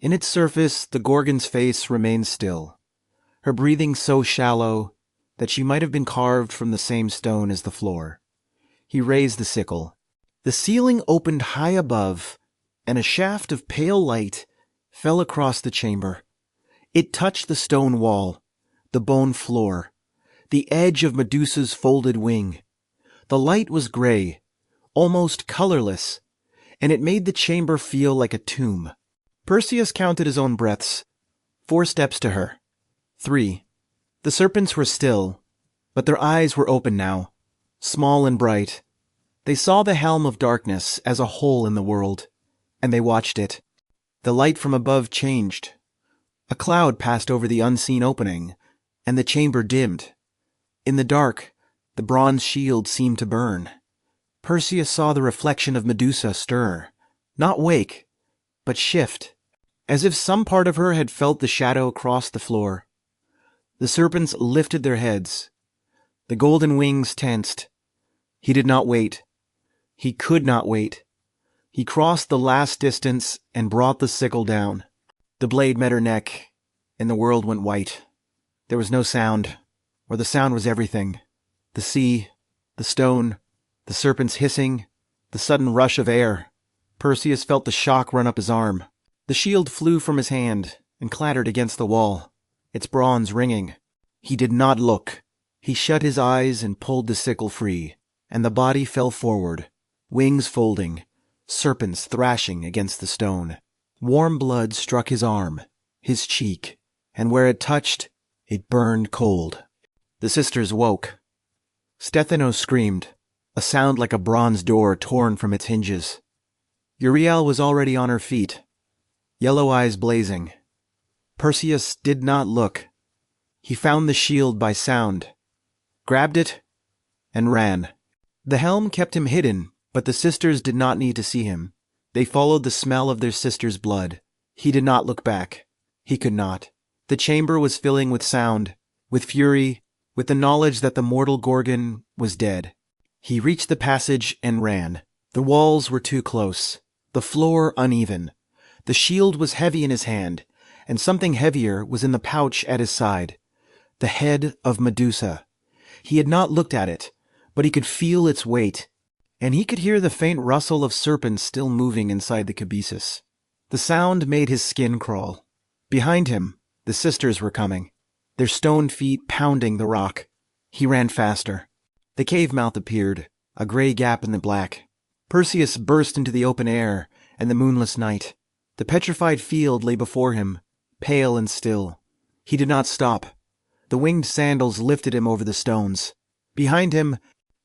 In its surface, the Gorgon's face remained still, her breathing so shallow that she might have been carved from the same stone as the floor. He raised the sickle. The ceiling opened high above, and a shaft of pale light fell across the chamber. It touched the stone wall, the bone floor, the edge of Medusa's folded wing. The light was gray, almost colorless, and it made the chamber feel like a tomb. Perseus counted his own breaths. 4 steps to her. 3. The serpents were still, but their eyes were open now, small and bright. They saw the helm of darkness as a hole in the world, and they watched it. The light from above changed. A cloud passed over the unseen opening, and the chamber dimmed. In the dark, the bronze shield seemed to burn. Perseus saw the reflection of Medusa stir, not wake, but shift, as if some part of her had felt the shadow cross the floor. The serpents lifted their heads. The golden wings tensed. He did not wait. He could not wait. He crossed the last distance and brought the sickle down. The blade met her neck, and the world went white. There was no sound, or the sound was everything. The sea, the stone, the serpents hissing, the sudden rush of air. Perseus felt the shock run up his arm. The shield flew from his hand and clattered against the wall, its bronze ringing. He did not look. He shut his eyes and pulled the sickle free, and the body fell forward, wings folding, serpents thrashing against the stone. Warm blood struck his arm, his cheek, and where it touched, it burned cold. The sisters woke. Stephanos screamed, a sound like a bronze door torn from its hinges. Uriel was already on her feet, yellow eyes blazing. Perseus did not look. He found the shield by sound, grabbed it, and ran. The helm kept him hidden, but the sisters did not need to see him. They followed the smell of their sister's blood. He did not look back. He could not. The chamber was filling with sound, with fury, with the knowledge that the mortal Gorgon was dead. He reached the passage and ran. The walls were too close, the floor uneven. The shield was heavy in his hand, and something heavier was in the pouch at his side. The head of Medusa. He had not looked at it, but he could feel its weight, and he could hear the faint rustle of serpents still moving inside the cabesus. The sound made his skin crawl. Behind him, the sisters were coming, their stone feet pounding the rock. He ran faster. The cave mouth appeared, a gray gap in the black. Perseus burst into the open air and the moonless night. The petrified field lay before him, pale and still. He did not stop. The winged sandals lifted him over the stones. Behind him,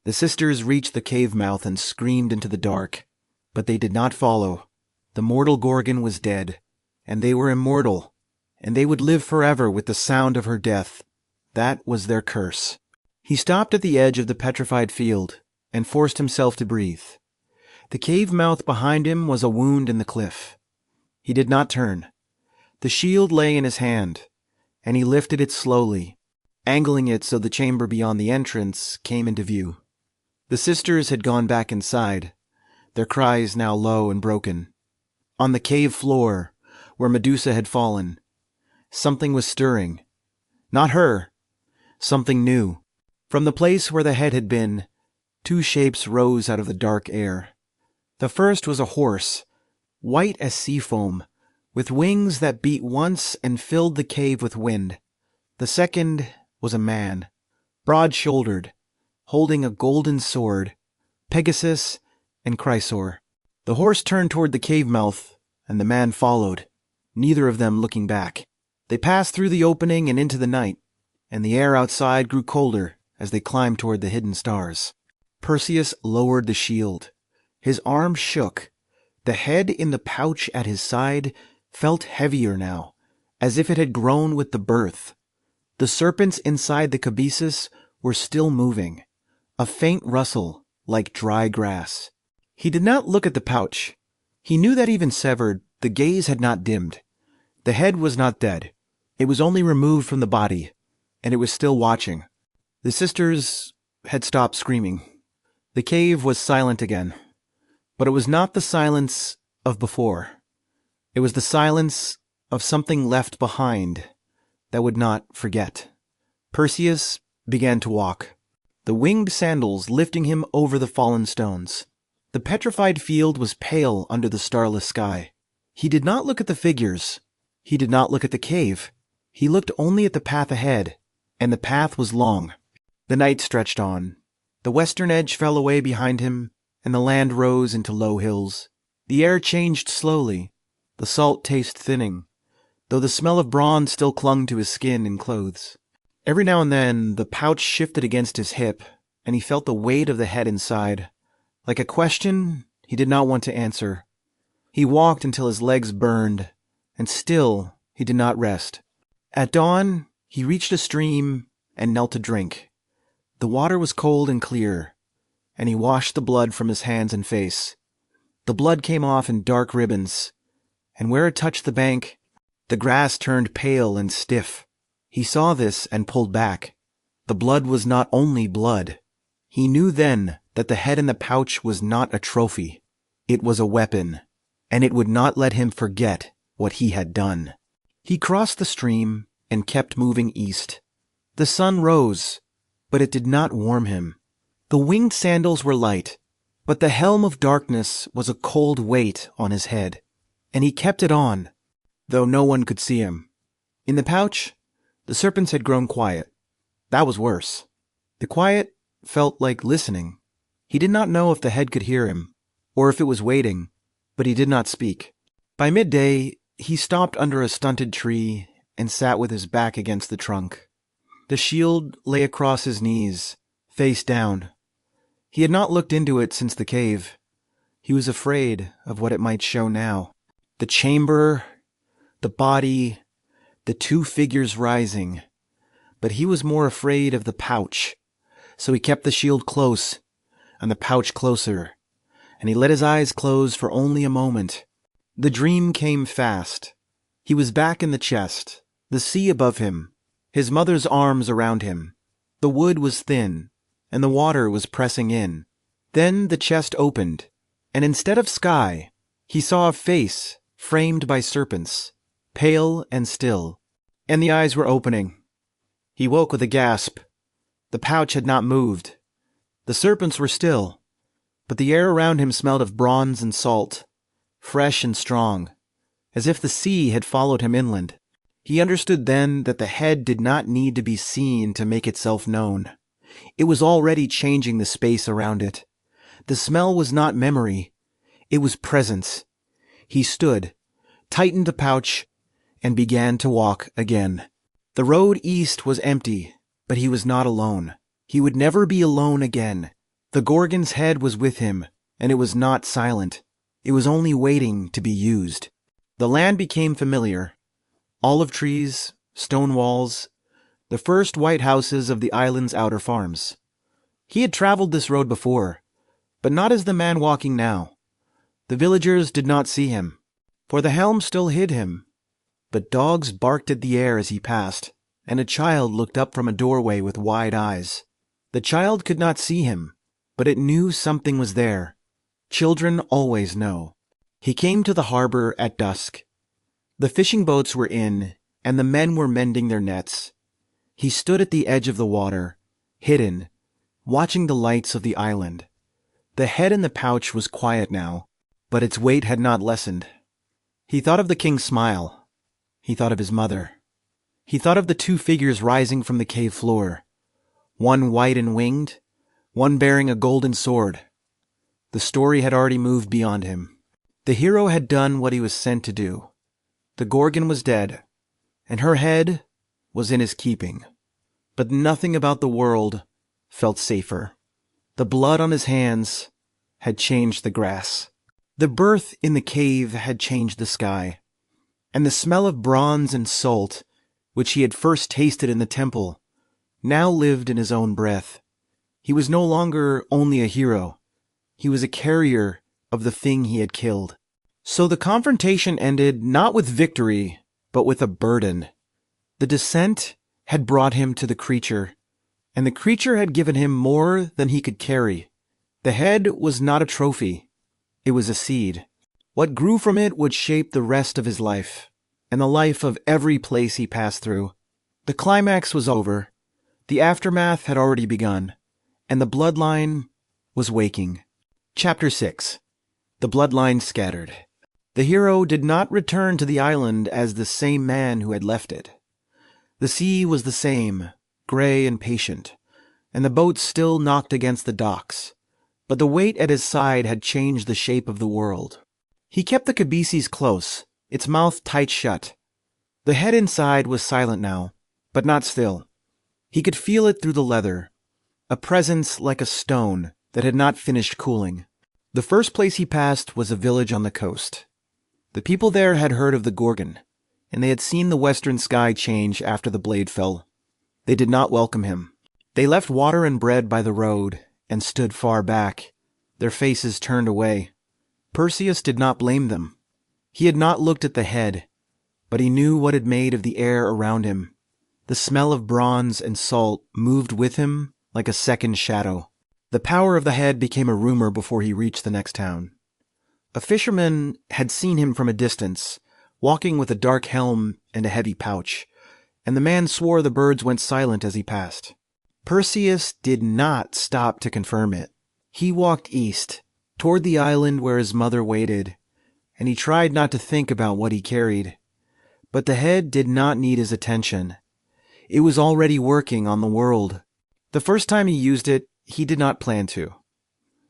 the sisters reached the cave mouth and screamed into the dark. But they did not follow. The mortal Gorgon was dead, and they were immortal, and they would live forever with the sound of her death. That was their curse. He stopped at the edge of the petrified field and forced himself to breathe. The cave mouth behind him was a wound in the cliff. He did not turn. The shield lay in his hand, and he lifted it slowly, angling it so the chamber beyond the entrance came into view. The sisters had gone back inside, their cries now low and broken. On the cave floor, where Medusa had fallen, something was stirring. Not her. Something new. From the place where the head had been, two shapes rose out of the dark air. The first was a horse, white as sea foam, with wings that beat once and filled the cave with wind. The second was a man, broad-shouldered, holding a golden sword, Pegasus and Chrysor. The horse turned toward the cave mouth, and the man followed, neither of them looking back. They passed through the opening and into the night, and the air outside grew colder as they climbed toward the hidden stars. Perseus lowered the shield. His arm shook. The head in the pouch at his side felt heavier now, as if it had grown with the birth. The serpents inside the cabesus were still moving, a faint rustle like dry grass. He did not look at the pouch. He knew that even severed, the gaze had not dimmed. The head was not dead. It was only removed from the body, and it was still watching. The sisters had stopped screaming. The cave was silent again. But it was not the silence of before. It was the silence of something left behind that would not forget. Perseus began to walk, the winged sandals lifting him over the fallen stones. The petrified field was pale under the starless sky. He did not look at the figures. He did not look at the cave. He looked only at the path ahead, and the path was long. The night stretched on. The western edge fell away behind him, and the land rose into low hills. The air changed slowly, the salt taste thinning, though the smell of bronze still clung to his skin and clothes. Every now and then, the pouch shifted against his hip, and he felt the weight of the head inside, like a question he did not want to answer. He walked until his legs burned, and still he did not rest. At dawn, he reached a stream and knelt to drink. The water was cold and clear, and he washed the blood from his hands and face. The blood came off in dark ribbons, and where it touched the bank, the grass turned pale and stiff. He saw this and pulled back. The blood was not only blood. He knew then that the head in the pouch was not a trophy. It was a weapon, and it would not let him forget what he had done. He crossed the stream and kept moving east. The sun rose, but it did not warm him. The winged sandals were light, but the helm of darkness was a cold weight on his head, and he kept it on, though no one could see him. In the pouch, the serpents had grown quiet. That was worse. The quiet felt like listening. He did not know if the head could hear him, or if it was waiting, but he did not speak. By midday, he stopped under a stunted tree and sat with his back against the trunk. The shield lay across his knees, face down. He had not looked into it since the cave. He was afraid of what it might show now. The chamber, the body, the two figures rising. But he was more afraid of the pouch, so he kept the shield close and the pouch closer, and he let his eyes close for only a moment. The dream came fast. He was back in the chest, the sea above him, his mother's arms around him. The wood was thin, and the water was pressing in. Then the chest opened, and instead of sky, he saw a face framed by serpents, pale and still, and the eyes were opening. He woke with a gasp. The pouch had not moved. The serpents were still, but the air around him smelled of bronze and salt, fresh and strong, as if the sea had followed him inland. He understood then that the head did not need to be seen to make itself known. It was already changing the space around it. The smell was not memory. It was presence. He stood, tightened the pouch, and began to walk again. The road east was empty, but he was not alone. He would never be alone again. The Gorgon's head was with him, and it was not silent. It was only waiting to be used. The land became familiar. Olive trees, stone walls, the first white houses of the island's outer farms. He had traveled this road before, but not as the man walking now. The villagers did not see him, for the helm still hid him. But dogs barked at the air as he passed, and a child looked up from a doorway with wide eyes. The child could not see him, but it knew something was there. Children always know. He came to the harbor at dusk. The fishing boats were in, and the men were mending their nets. He stood at the edge of the water, hidden, watching the lights of the island. The head in the pouch was quiet now, but its weight had not lessened. He thought of the king's smile. He thought of his mother. He thought of the two figures rising from the cave floor, one white and winged, one bearing a golden sword. The story had already moved beyond him. The hero had done what he was sent to do. The Gorgon was dead, and her head was in his keeping. But nothing about the world felt safer. The blood on his hands had changed the grass. The birth in the cave had changed the sky. And the smell of bronze and salt, which he had first tasted in the temple, now lived in his own breath. He was no longer only a hero. He was a carrier of the thing he had killed. So the confrontation ended not with victory, but with a burden. The descent had brought him to the creature, and the creature had given him more than he could carry. The head was not a trophy. It was a seed. What grew from it would shape the rest of his life, and the life of every place he passed through. The climax was over. The aftermath had already begun, and the bloodline was waking. Chapter 6. The bloodline scattered. The hero did not return to the island as the same man who had left it. The sea was the same, gray and patient, and the boats still knocked against the docks, but the weight at his side had changed the shape of the world. He kept the cabeces close, its mouth tight shut. The head inside was silent now, but not still. He could feel it through the leather, a presence like a stone that had not finished cooling. The first place he passed was a village on the coast. The people there had heard of the Gorgon, and they had seen the western sky change after the blade fell. They did not welcome him. They left water and bread by the road and stood far back, their faces turned away. Perseus did not blame them. He had not looked at the head, but he knew what it made of the air around him. The smell of bronze and salt moved with him like a second shadow. The power of the head became a rumor before he reached the next town. A fisherman had seen him from a distance, walking with a dark helm and a heavy pouch, and the man swore the birds went silent as he passed. Perseus did not stop to confirm it. He walked east, toward the island where his mother waited, and he tried not to think about what he carried. But the head did not need his attention. It was already working on the world. The first time he used it, he did not plan to.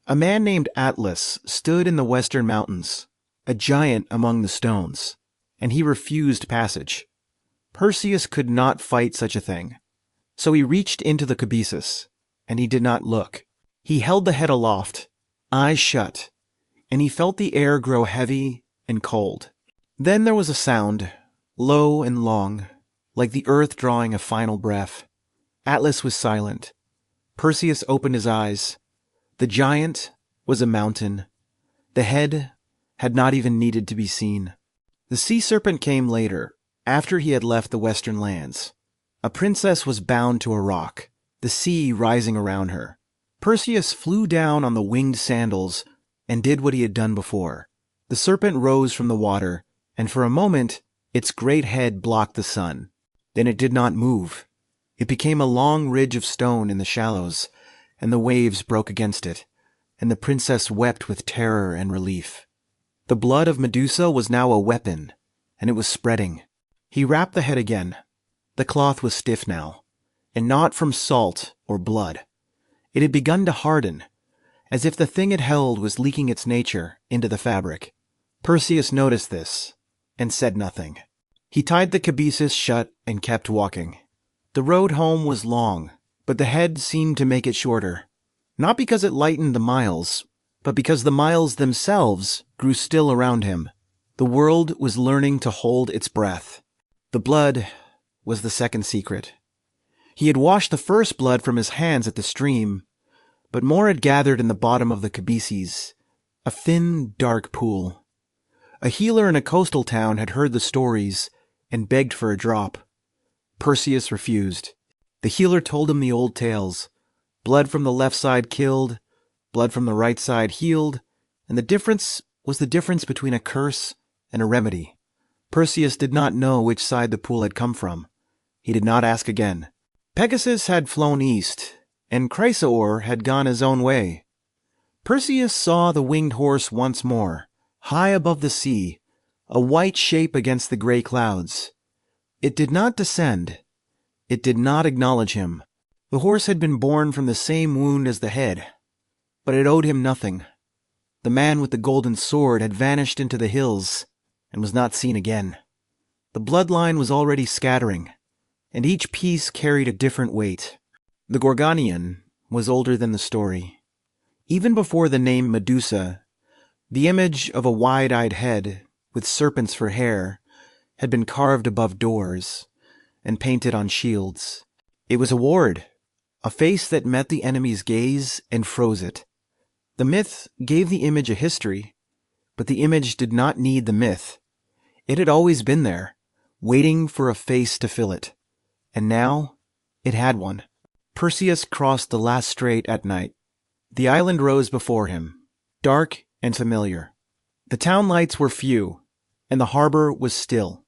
A man named Atlas stood in the western mountains, a giant among the stones, and he refused passage. Perseus could not fight such a thing. So he reached into the cabesus, and he did not look. He held the head aloft, eyes shut, and he felt the air grow heavy and cold. Then there was a sound, low and long, like the earth drawing a final breath. Atlas was silent. Perseus opened his eyes. The giant was a mountain. The head had not even needed to be seen. The sea serpent came later, after he had left the western lands. A princess was bound to a rock, the sea rising around her. Perseus flew down on the winged sandals and did what he had done before. The serpent rose from the water, and for a moment its great head blocked the sun. Then it did not move. It became a long ridge of stone in the shallows, and the waves broke against it, and the princess wept with terror and relief. The blood of Medusa was now a weapon, and it was spreading. He wrapped the head again. The cloth was stiff now, and not from salt or blood. It had begun to harden, as if the thing it held was leaking its nature into the fabric. Perseus noticed this, and said nothing. He tied the cabesus shut and kept walking. The road home was long, but the head seemed to make it shorter. Not because it lightened the miles, but because the miles themselves grew still around him. The world was learning to hold its breath. The blood was the second secret. He had washed the first blood from his hands at the stream, but more had gathered in the bottom of the cabeces, a thin, dark pool. A healer in a coastal town had heard the stories and begged for a drop. Perseus refused. The healer told him the old tales. Blood from the left side killed, blood from the right side healed, and the difference was the difference between a curse and a remedy. Perseus did not know which side the pool had come from. He did not ask again. Pegasus had flown east, and Chrysaor had gone his own way. Perseus saw the winged horse once more, high above the sea, a white shape against the gray clouds. It did not descend. It did not acknowledge him. The horse had been born from the same wound as the head, but it owed him nothing. The man with the golden sword had vanished into the hills and was not seen again. The bloodline was already scattering, and each piece carried a different weight. The Gorgonian was older than the story. Even before the name Medusa, the image of a wide-eyed head with serpents for hair had been carved above doors and painted on shields. It was a ward, a face that met the enemy's gaze and froze it. The myth gave the image a history, but the image did not need the myth. It had always been there, waiting for a face to fill it. And now it had one. Perseus crossed the last strait at night. The island rose before him, dark and familiar. The town lights were few, and the harbor was still.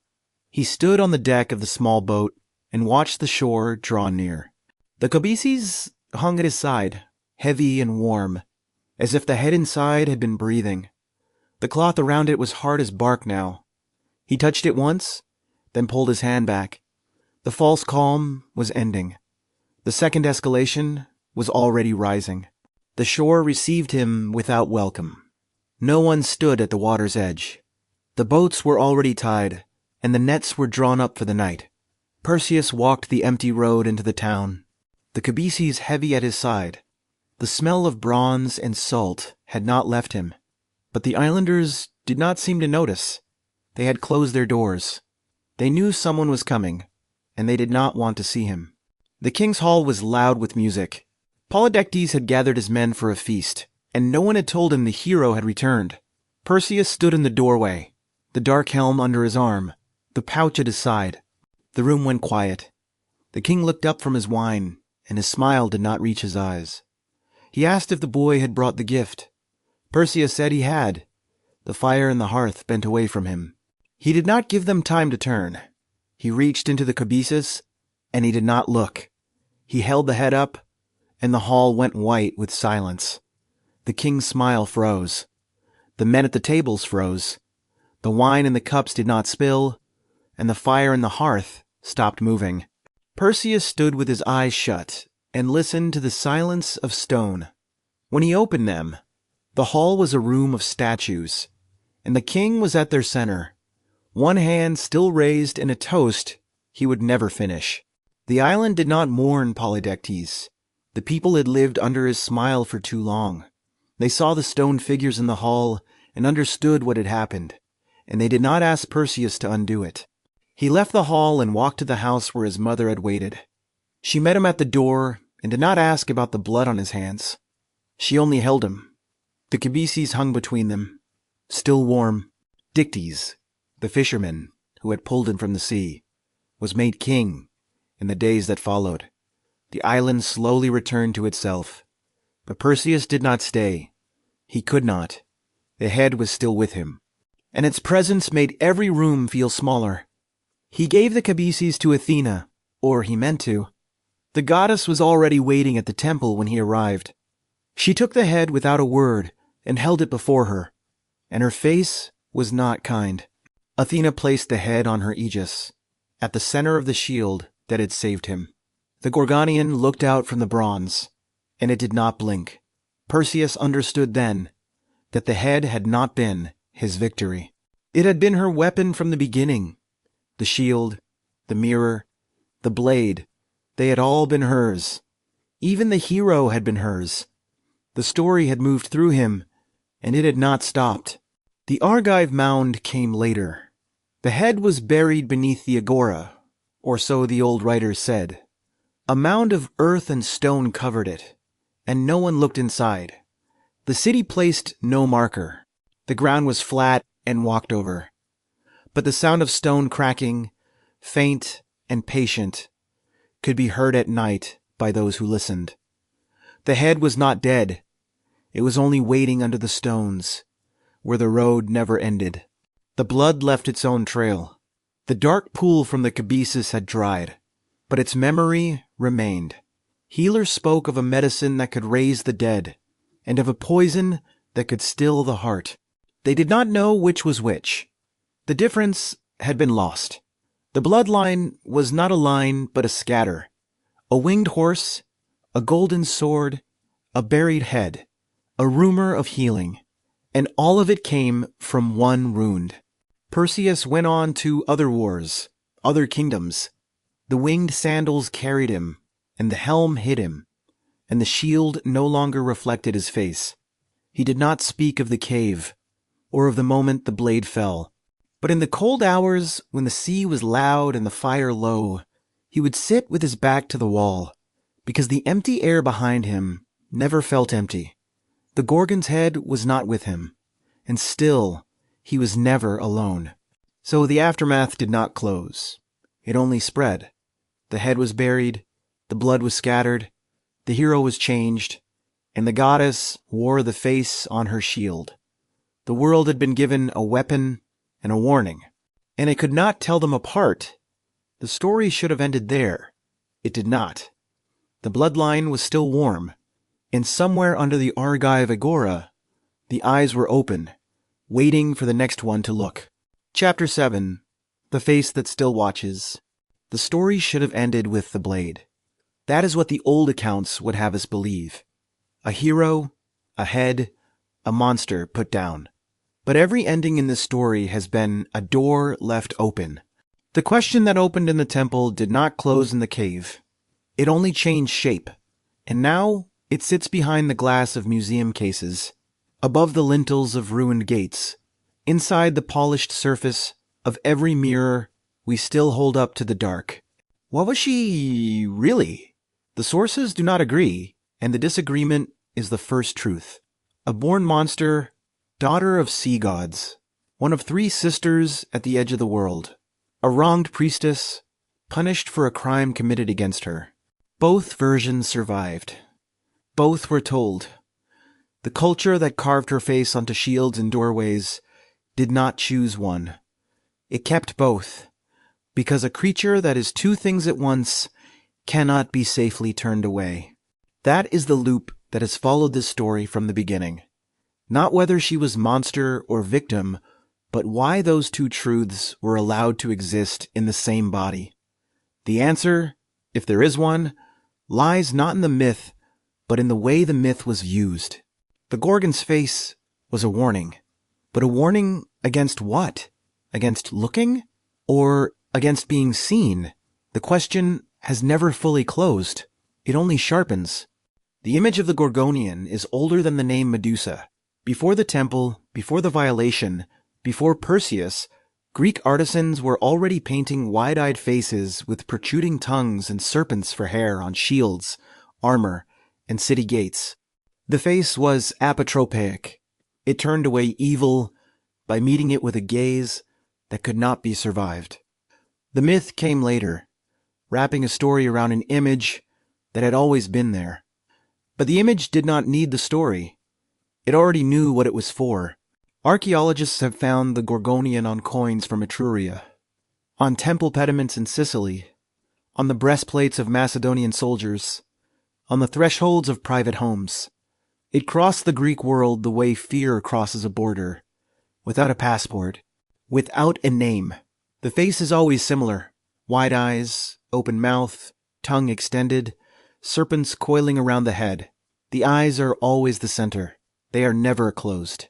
He stood on the deck of the small boat and watched the shore draw near. The cabeces hung at his side, heavy and warm, as if the head inside had been breathing. The cloth around it was hard as bark now. He touched it once, then pulled his hand back. The false calm was ending. The second escalation was already rising. The shore received him without welcome. No one stood at the water's edge. The boats were already tied, and the nets were drawn up for the night. Perseus walked the empty road into the town, the cabeces heavy at his side. The smell of bronze and salt had not left him, but the islanders did not seem to notice. They had closed their doors. They knew someone was coming, and they did not want to see him. The king's hall was loud with music. Polydectes had gathered his men for a feast, and no one had told him the hero had returned. Perseus stood in the doorway, the dark helm under his arm, the pouch at his side. The room went quiet. The king looked up from his wine, and his smile did not reach his eyes. He asked if the boy had brought the gift. Perseus said he had. The fire in the hearth bent away from him. He did not give them time to turn. He reached into the cabesus, and he did not look. He held the head up, and the hall went white with silence. The king's smile froze. The men at the tables froze. The wine in the cups did not spill, and the fire in the hearth stopped moving. Perseus stood with his eyes shut and listened to the silence of stone. When he opened them, the hall was a room of statues, and the king was at their center, one hand still raised in a toast he would never finish. The island did not mourn Polydectes. The people had lived under his smile for too long. They saw the stone figures in the hall and understood what had happened, and they did not ask Perseus to undo it. He left the hall and walked to the house where his mother had waited. She met him at the door and did not ask about the blood on his hands. She only held him. The cabeces hung between them, still warm. Dictys, the fisherman who had pulled him from the sea, was made king in the days that followed. The island slowly returned to itself. But Perseus did not stay. He could not. The head was still with him, and its presence made every room feel smaller. He gave the cabeces to Athena, or he meant to. The goddess was already waiting at the temple when he arrived. She took the head without a word and held it before her, and her face was not kind. Athena placed the head on her aegis, at the center of the shield that had saved him. The Gorgonian looked out from the bronze, and it did not blink. Perseus understood then that the head had not been his victory. It had been her weapon from the beginning. The shield, the mirror, the blade, they had all been hers. Even the hero had been hers. The story had moved through him, and it had not stopped. The Argive mound came later. The head was buried beneath the agora, or so the old writers said. A mound of earth and stone covered it, and no one looked inside. The city placed no marker. The ground was flat and walked over. But the sound of stone cracking, faint and patient, could be heard at night by those who listened. The head was not dead. It was only waiting under the stones, where the road never ended. The blood left its own trail. The dark pool from the cabesus had dried, but its memory remained. Healers spoke of a medicine that could raise the dead, and of a poison that could still the heart. They did not know which was which. The difference had been lost. The bloodline was not a line but a scatter. A winged horse, a golden sword, a buried head, a rumor of healing, and all of it came from one wound. Perseus went on to other wars, other kingdoms. The winged sandals carried him, and the helm hid him, and the shield no longer reflected his face. He did not speak of the cave, or of the moment the blade fell. But in the cold hours, when the sea was loud and the fire low, he would sit with his back to the wall, because the empty air behind him never felt empty. The Gorgon's head was not with him, and still he was never alone. So the aftermath did not close. It only spread. The head was buried, the blood was scattered, the hero was changed, and the goddess wore the face on her shield. The world had been given a weapon and a warning, and it could not tell them apart. The story should have ended there. It did not. The bloodline was still warm, and somewhere under the Argive agora, the eyes were open, waiting for the next one to look. Chapter 7. The Face That Still Watches. The story should have ended with the blade. That is what the old accounts would have us believe. A hero, a head, a monster put down. But every ending in this story has been a door left open. The question that opened in the temple did not close in the cave. It only changed shape, and now it sits behind the glass of museum cases, above the lintels of ruined gates, inside the polished surface of every mirror we still hold up to the dark. What was she really? The sources do not agree. and the disagreement is the first truth. A born monster, daughter of sea gods, one of 3 sisters at the edge of the world, a wronged priestess, punished for a crime committed against her. Both versions survived. Both were told. The culture that carved her face onto shields and doorways did not choose one. It kept both, because a creature that is 2 things at once cannot be safely turned away. That is the loop that has followed this story from the beginning. Not whether she was monster or victim, but why those 2 truths were allowed to exist in the same body. The answer, if there is one, lies not in the myth, but in the way the myth was used. The Gorgon's face was a warning. But a warning against what? Against looking? Or against being seen? The question has never fully closed. It only sharpens. The image of the Gorgonian is older than the name Medusa. Before the temple, before the violation, before Perseus, Greek artisans were already painting wide-eyed faces with protruding tongues and serpents for hair on shields, armor, and city gates. The face was apotropaic. It turned away evil by meeting it with a gaze that could not be survived. The myth came later, wrapping a story around an image that had always been there. But the image did not need the story. It already knew what it was for. Archaeologists have found the Gorgonian on coins from Etruria, on temple pediments in Sicily, on the breastplates of Macedonian soldiers, on the thresholds of private homes. It crossed the Greek world the way fear crosses a border, without a passport, without a name. The face is always similar. Wide eyes, open mouth, tongue extended, serpents coiling around the head. The eyes are always the center. They are never closed.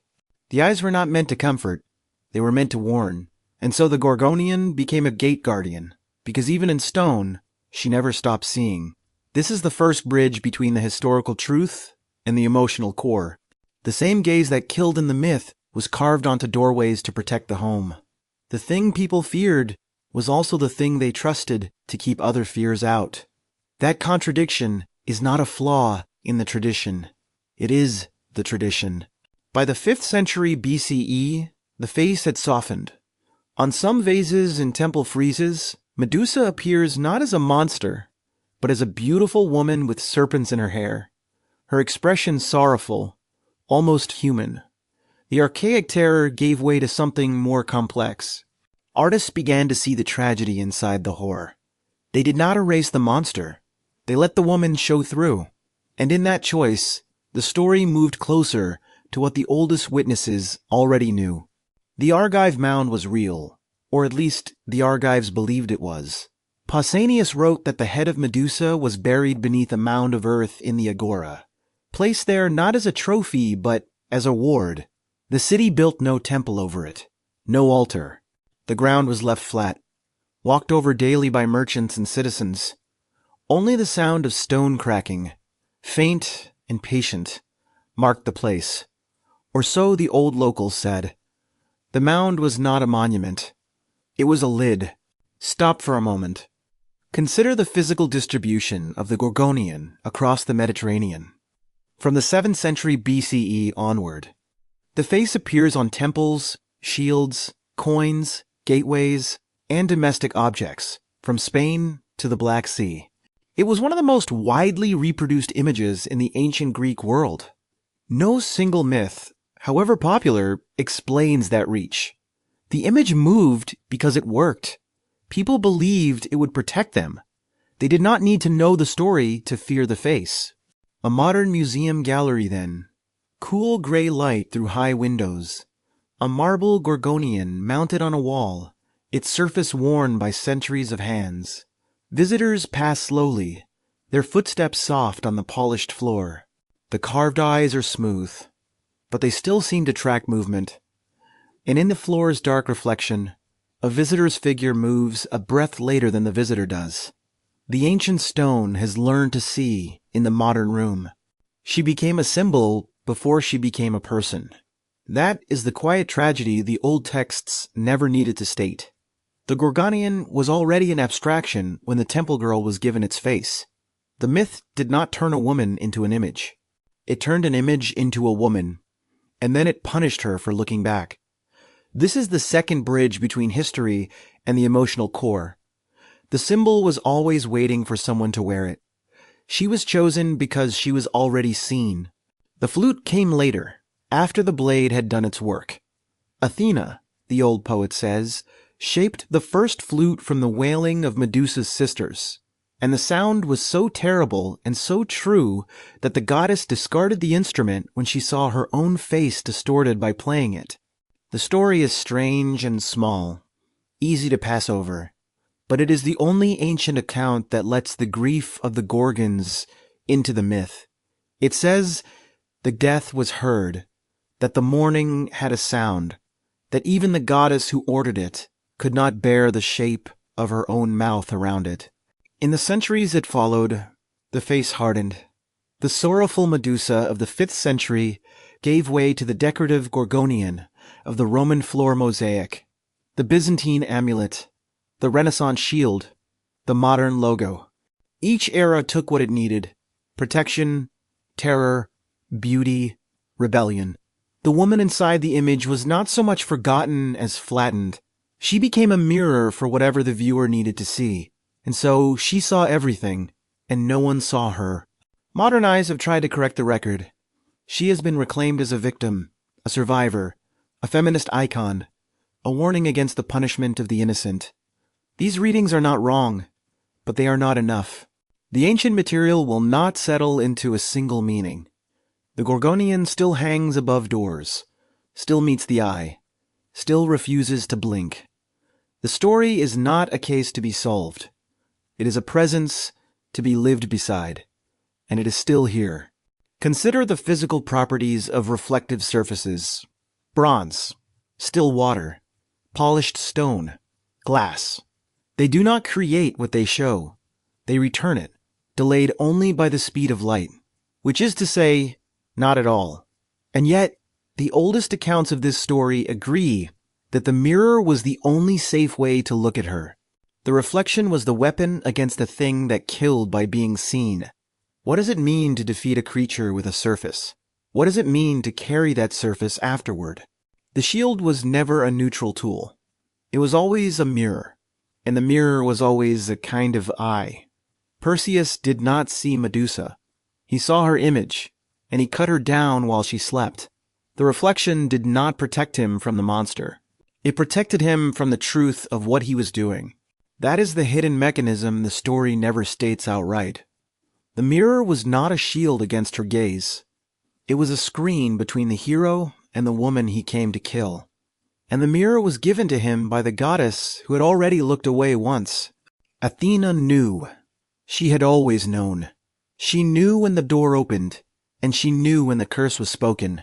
The eyes were not meant to comfort. They were meant to warn. And so the Gorgonian became a gate guardian, because even in stone, she never stopped seeing. This is the first bridge between the historical truth and the emotional core. The same gaze that killed in the myth was carved onto doorways to protect the home. The thing people feared was also the thing they trusted to keep other fears out. That contradiction is not a flaw in the tradition. It is the tradition. By the 5th century BCE, the face had softened. On some vases and temple friezes, Medusa appears not as a monster, but as a beautiful woman with serpents in her hair. Her expression sorrowful, almost human. The archaic terror gave way to something more complex. Artists began to see the tragedy inside the horror. They did not erase the monster. They let the woman show through. And in that choice, the story moved closer to what the oldest witnesses already knew. The Argive mound was real, or at least the Argives believed it was. Pausanias wrote that the head of Medusa was buried beneath a mound of earth in the agora, placed there not as a trophy but as a ward. The city built no temple over it, no altar. The ground was left flat, walked over daily by merchants and citizens. Only the sound of stone cracking, faint and patient, marked the place. Or so the old locals said. The mound was not a monument. It was a lid. Stop for a moment. Consider the physical distribution of the Gorgonian across the Mediterranean. From the 7th century BCE onward, the face appears on temples, shields, coins, gateways, and domestic objects, from Spain to the Black Sea. It was one of the most widely reproduced images in the ancient Greek world. No single myth, however popular, explains that reach. The image moved because it worked. People believed it would protect them. They did not need to know the story to fear the face. A modern museum gallery then. Cool gray light through high windows. A marble Gorgonian mounted on a wall, its surface worn by centuries of hands. Visitors pass slowly, their footsteps soft on the polished floor. The carved eyes are smooth, but they still seem to track movement. And in the floor's dark reflection, a visitor's figure moves a breath later than the visitor does. The ancient stone has learned to see in the modern room. She became a symbol before she became a person. That is the quiet tragedy the old texts never needed to state. The Gorgonian was already an abstraction when the temple girl was given its face. The myth did not turn a woman into an image. It turned an image into a woman, and then it punished her for looking back. This is the second bridge between history and the emotional core. The symbol was always waiting for someone to wear it. She was chosen because she was already seen. The flute came later, after the blade had done its work. Athena, the old poet says, shaped the first flute from the wailing of Medusa's sisters, and the sound was so terrible and so true that the goddess discarded the instrument when she saw her own face distorted by playing it. The story is strange and small, easy to pass over, but it is the only ancient account that lets the grief of the Gorgons into the myth. It says the death was heard, that the mourning had a sound, that even the goddess who ordered it could not bear the shape of her own mouth around it. In the centuries that followed, the face hardened. The sorrowful Medusa of the 5th century gave way to the decorative Gorgonian of the Roman floor mosaic, the Byzantine amulet, the Renaissance shield, the modern logo. Each era took what it needed: protection, terror, beauty, rebellion. The woman inside the image was not so much forgotten as flattened. She became a mirror for whatever the viewer needed to see. And so she saw everything, and no one saw her. Modern eyes have tried to correct the record. She has been reclaimed as a victim, a survivor, a feminist icon, a warning against the punishment of the innocent. These readings are not wrong, but they are not enough. The ancient material will not settle into a single meaning. The Gorgonian still hangs above doors, still meets the eye, still refuses to blink. The story is not a case to be solved. It is a presence to be lived beside, and it is still here. Consider the physical properties of reflective surfaces: bronze, still water, polished stone, glass. They do not create what they show. They return it, delayed only by the speed of light, which is to say, not at all. And yet, the oldest accounts of this story agree that the mirror was the only safe way to look at her. The reflection was the weapon against the thing that killed by being seen. What does it mean to defeat a creature with a surface? What does it mean to carry that surface afterward? The shield was never a neutral tool. It was always a mirror, and the mirror was always a kind of eye. Perseus did not see Medusa. He saw her image, and he cut her down while she slept. The reflection did not protect him from the monster. It protected him from the truth of what he was doing. That is the hidden mechanism the story never states outright. The mirror was not a shield against her gaze. It was a screen between the hero and the woman he came to kill. And the mirror was given to him by the goddess who had already looked away once. Athena knew. She had always known. She knew when the door opened, and she knew when the curse was spoken,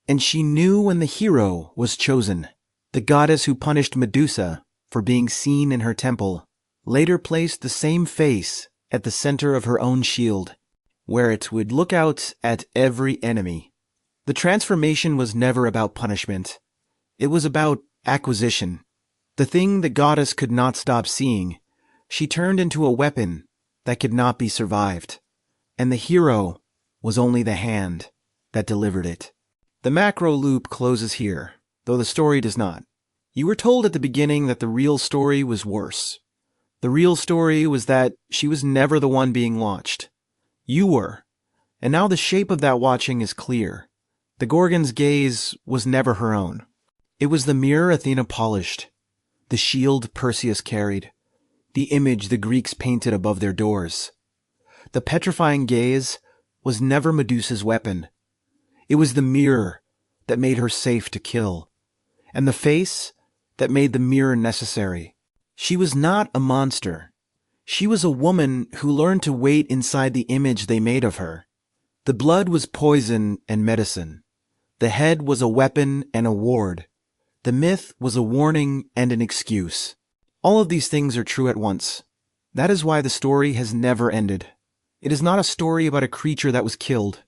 and she knew when the hero was chosen. The goddess who punished Medusa for being seen in her temple later placed the same face at the center of her own shield, where it would look out at every enemy. The transformation was never about punishment. It was about acquisition. The thing the goddess could not stop seeing, she turned into a weapon that could not be survived. And the hero was only the hand that delivered it. The macro loop closes here, though the story does not. You were told at the beginning that the real story was worse. The real story was that she was never the one being watched. You were, and now the shape of that watching is clear. The Gorgon's gaze was never her own. It was the mirror Athena polished, the shield Perseus carried, the image the Greeks painted above their doors. The petrifying gaze was never Medusa's weapon. It was the mirror that made her safe to kill, and the face that made the mirror necessary. She was not a monster. She was a woman who learned to wait inside the image they made of her. The blood was poison and medicine. The head was a weapon and a ward. The myth was a warning and an excuse. All of these things are true at once. That is why the story has never ended. It is not a story about a creature that was killed.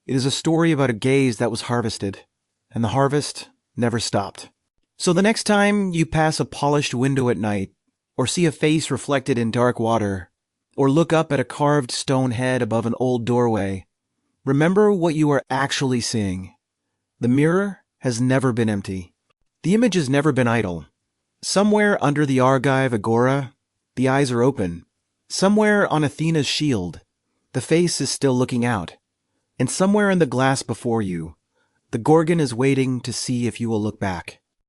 It is a story about a gaze that was harvested, and the harvest never stopped. So the next time you pass a polished window at night, or see a face reflected in dark water, or look up at a carved stone head above an old doorway, remember what you are actually seeing. The mirror has never been empty. The image has never been idle. Somewhere under the Argive agora, the eyes are open. Somewhere on Athena's shield, the face is still looking out. And somewhere in the glass before you, the Gorgon is waiting to see if you will look back.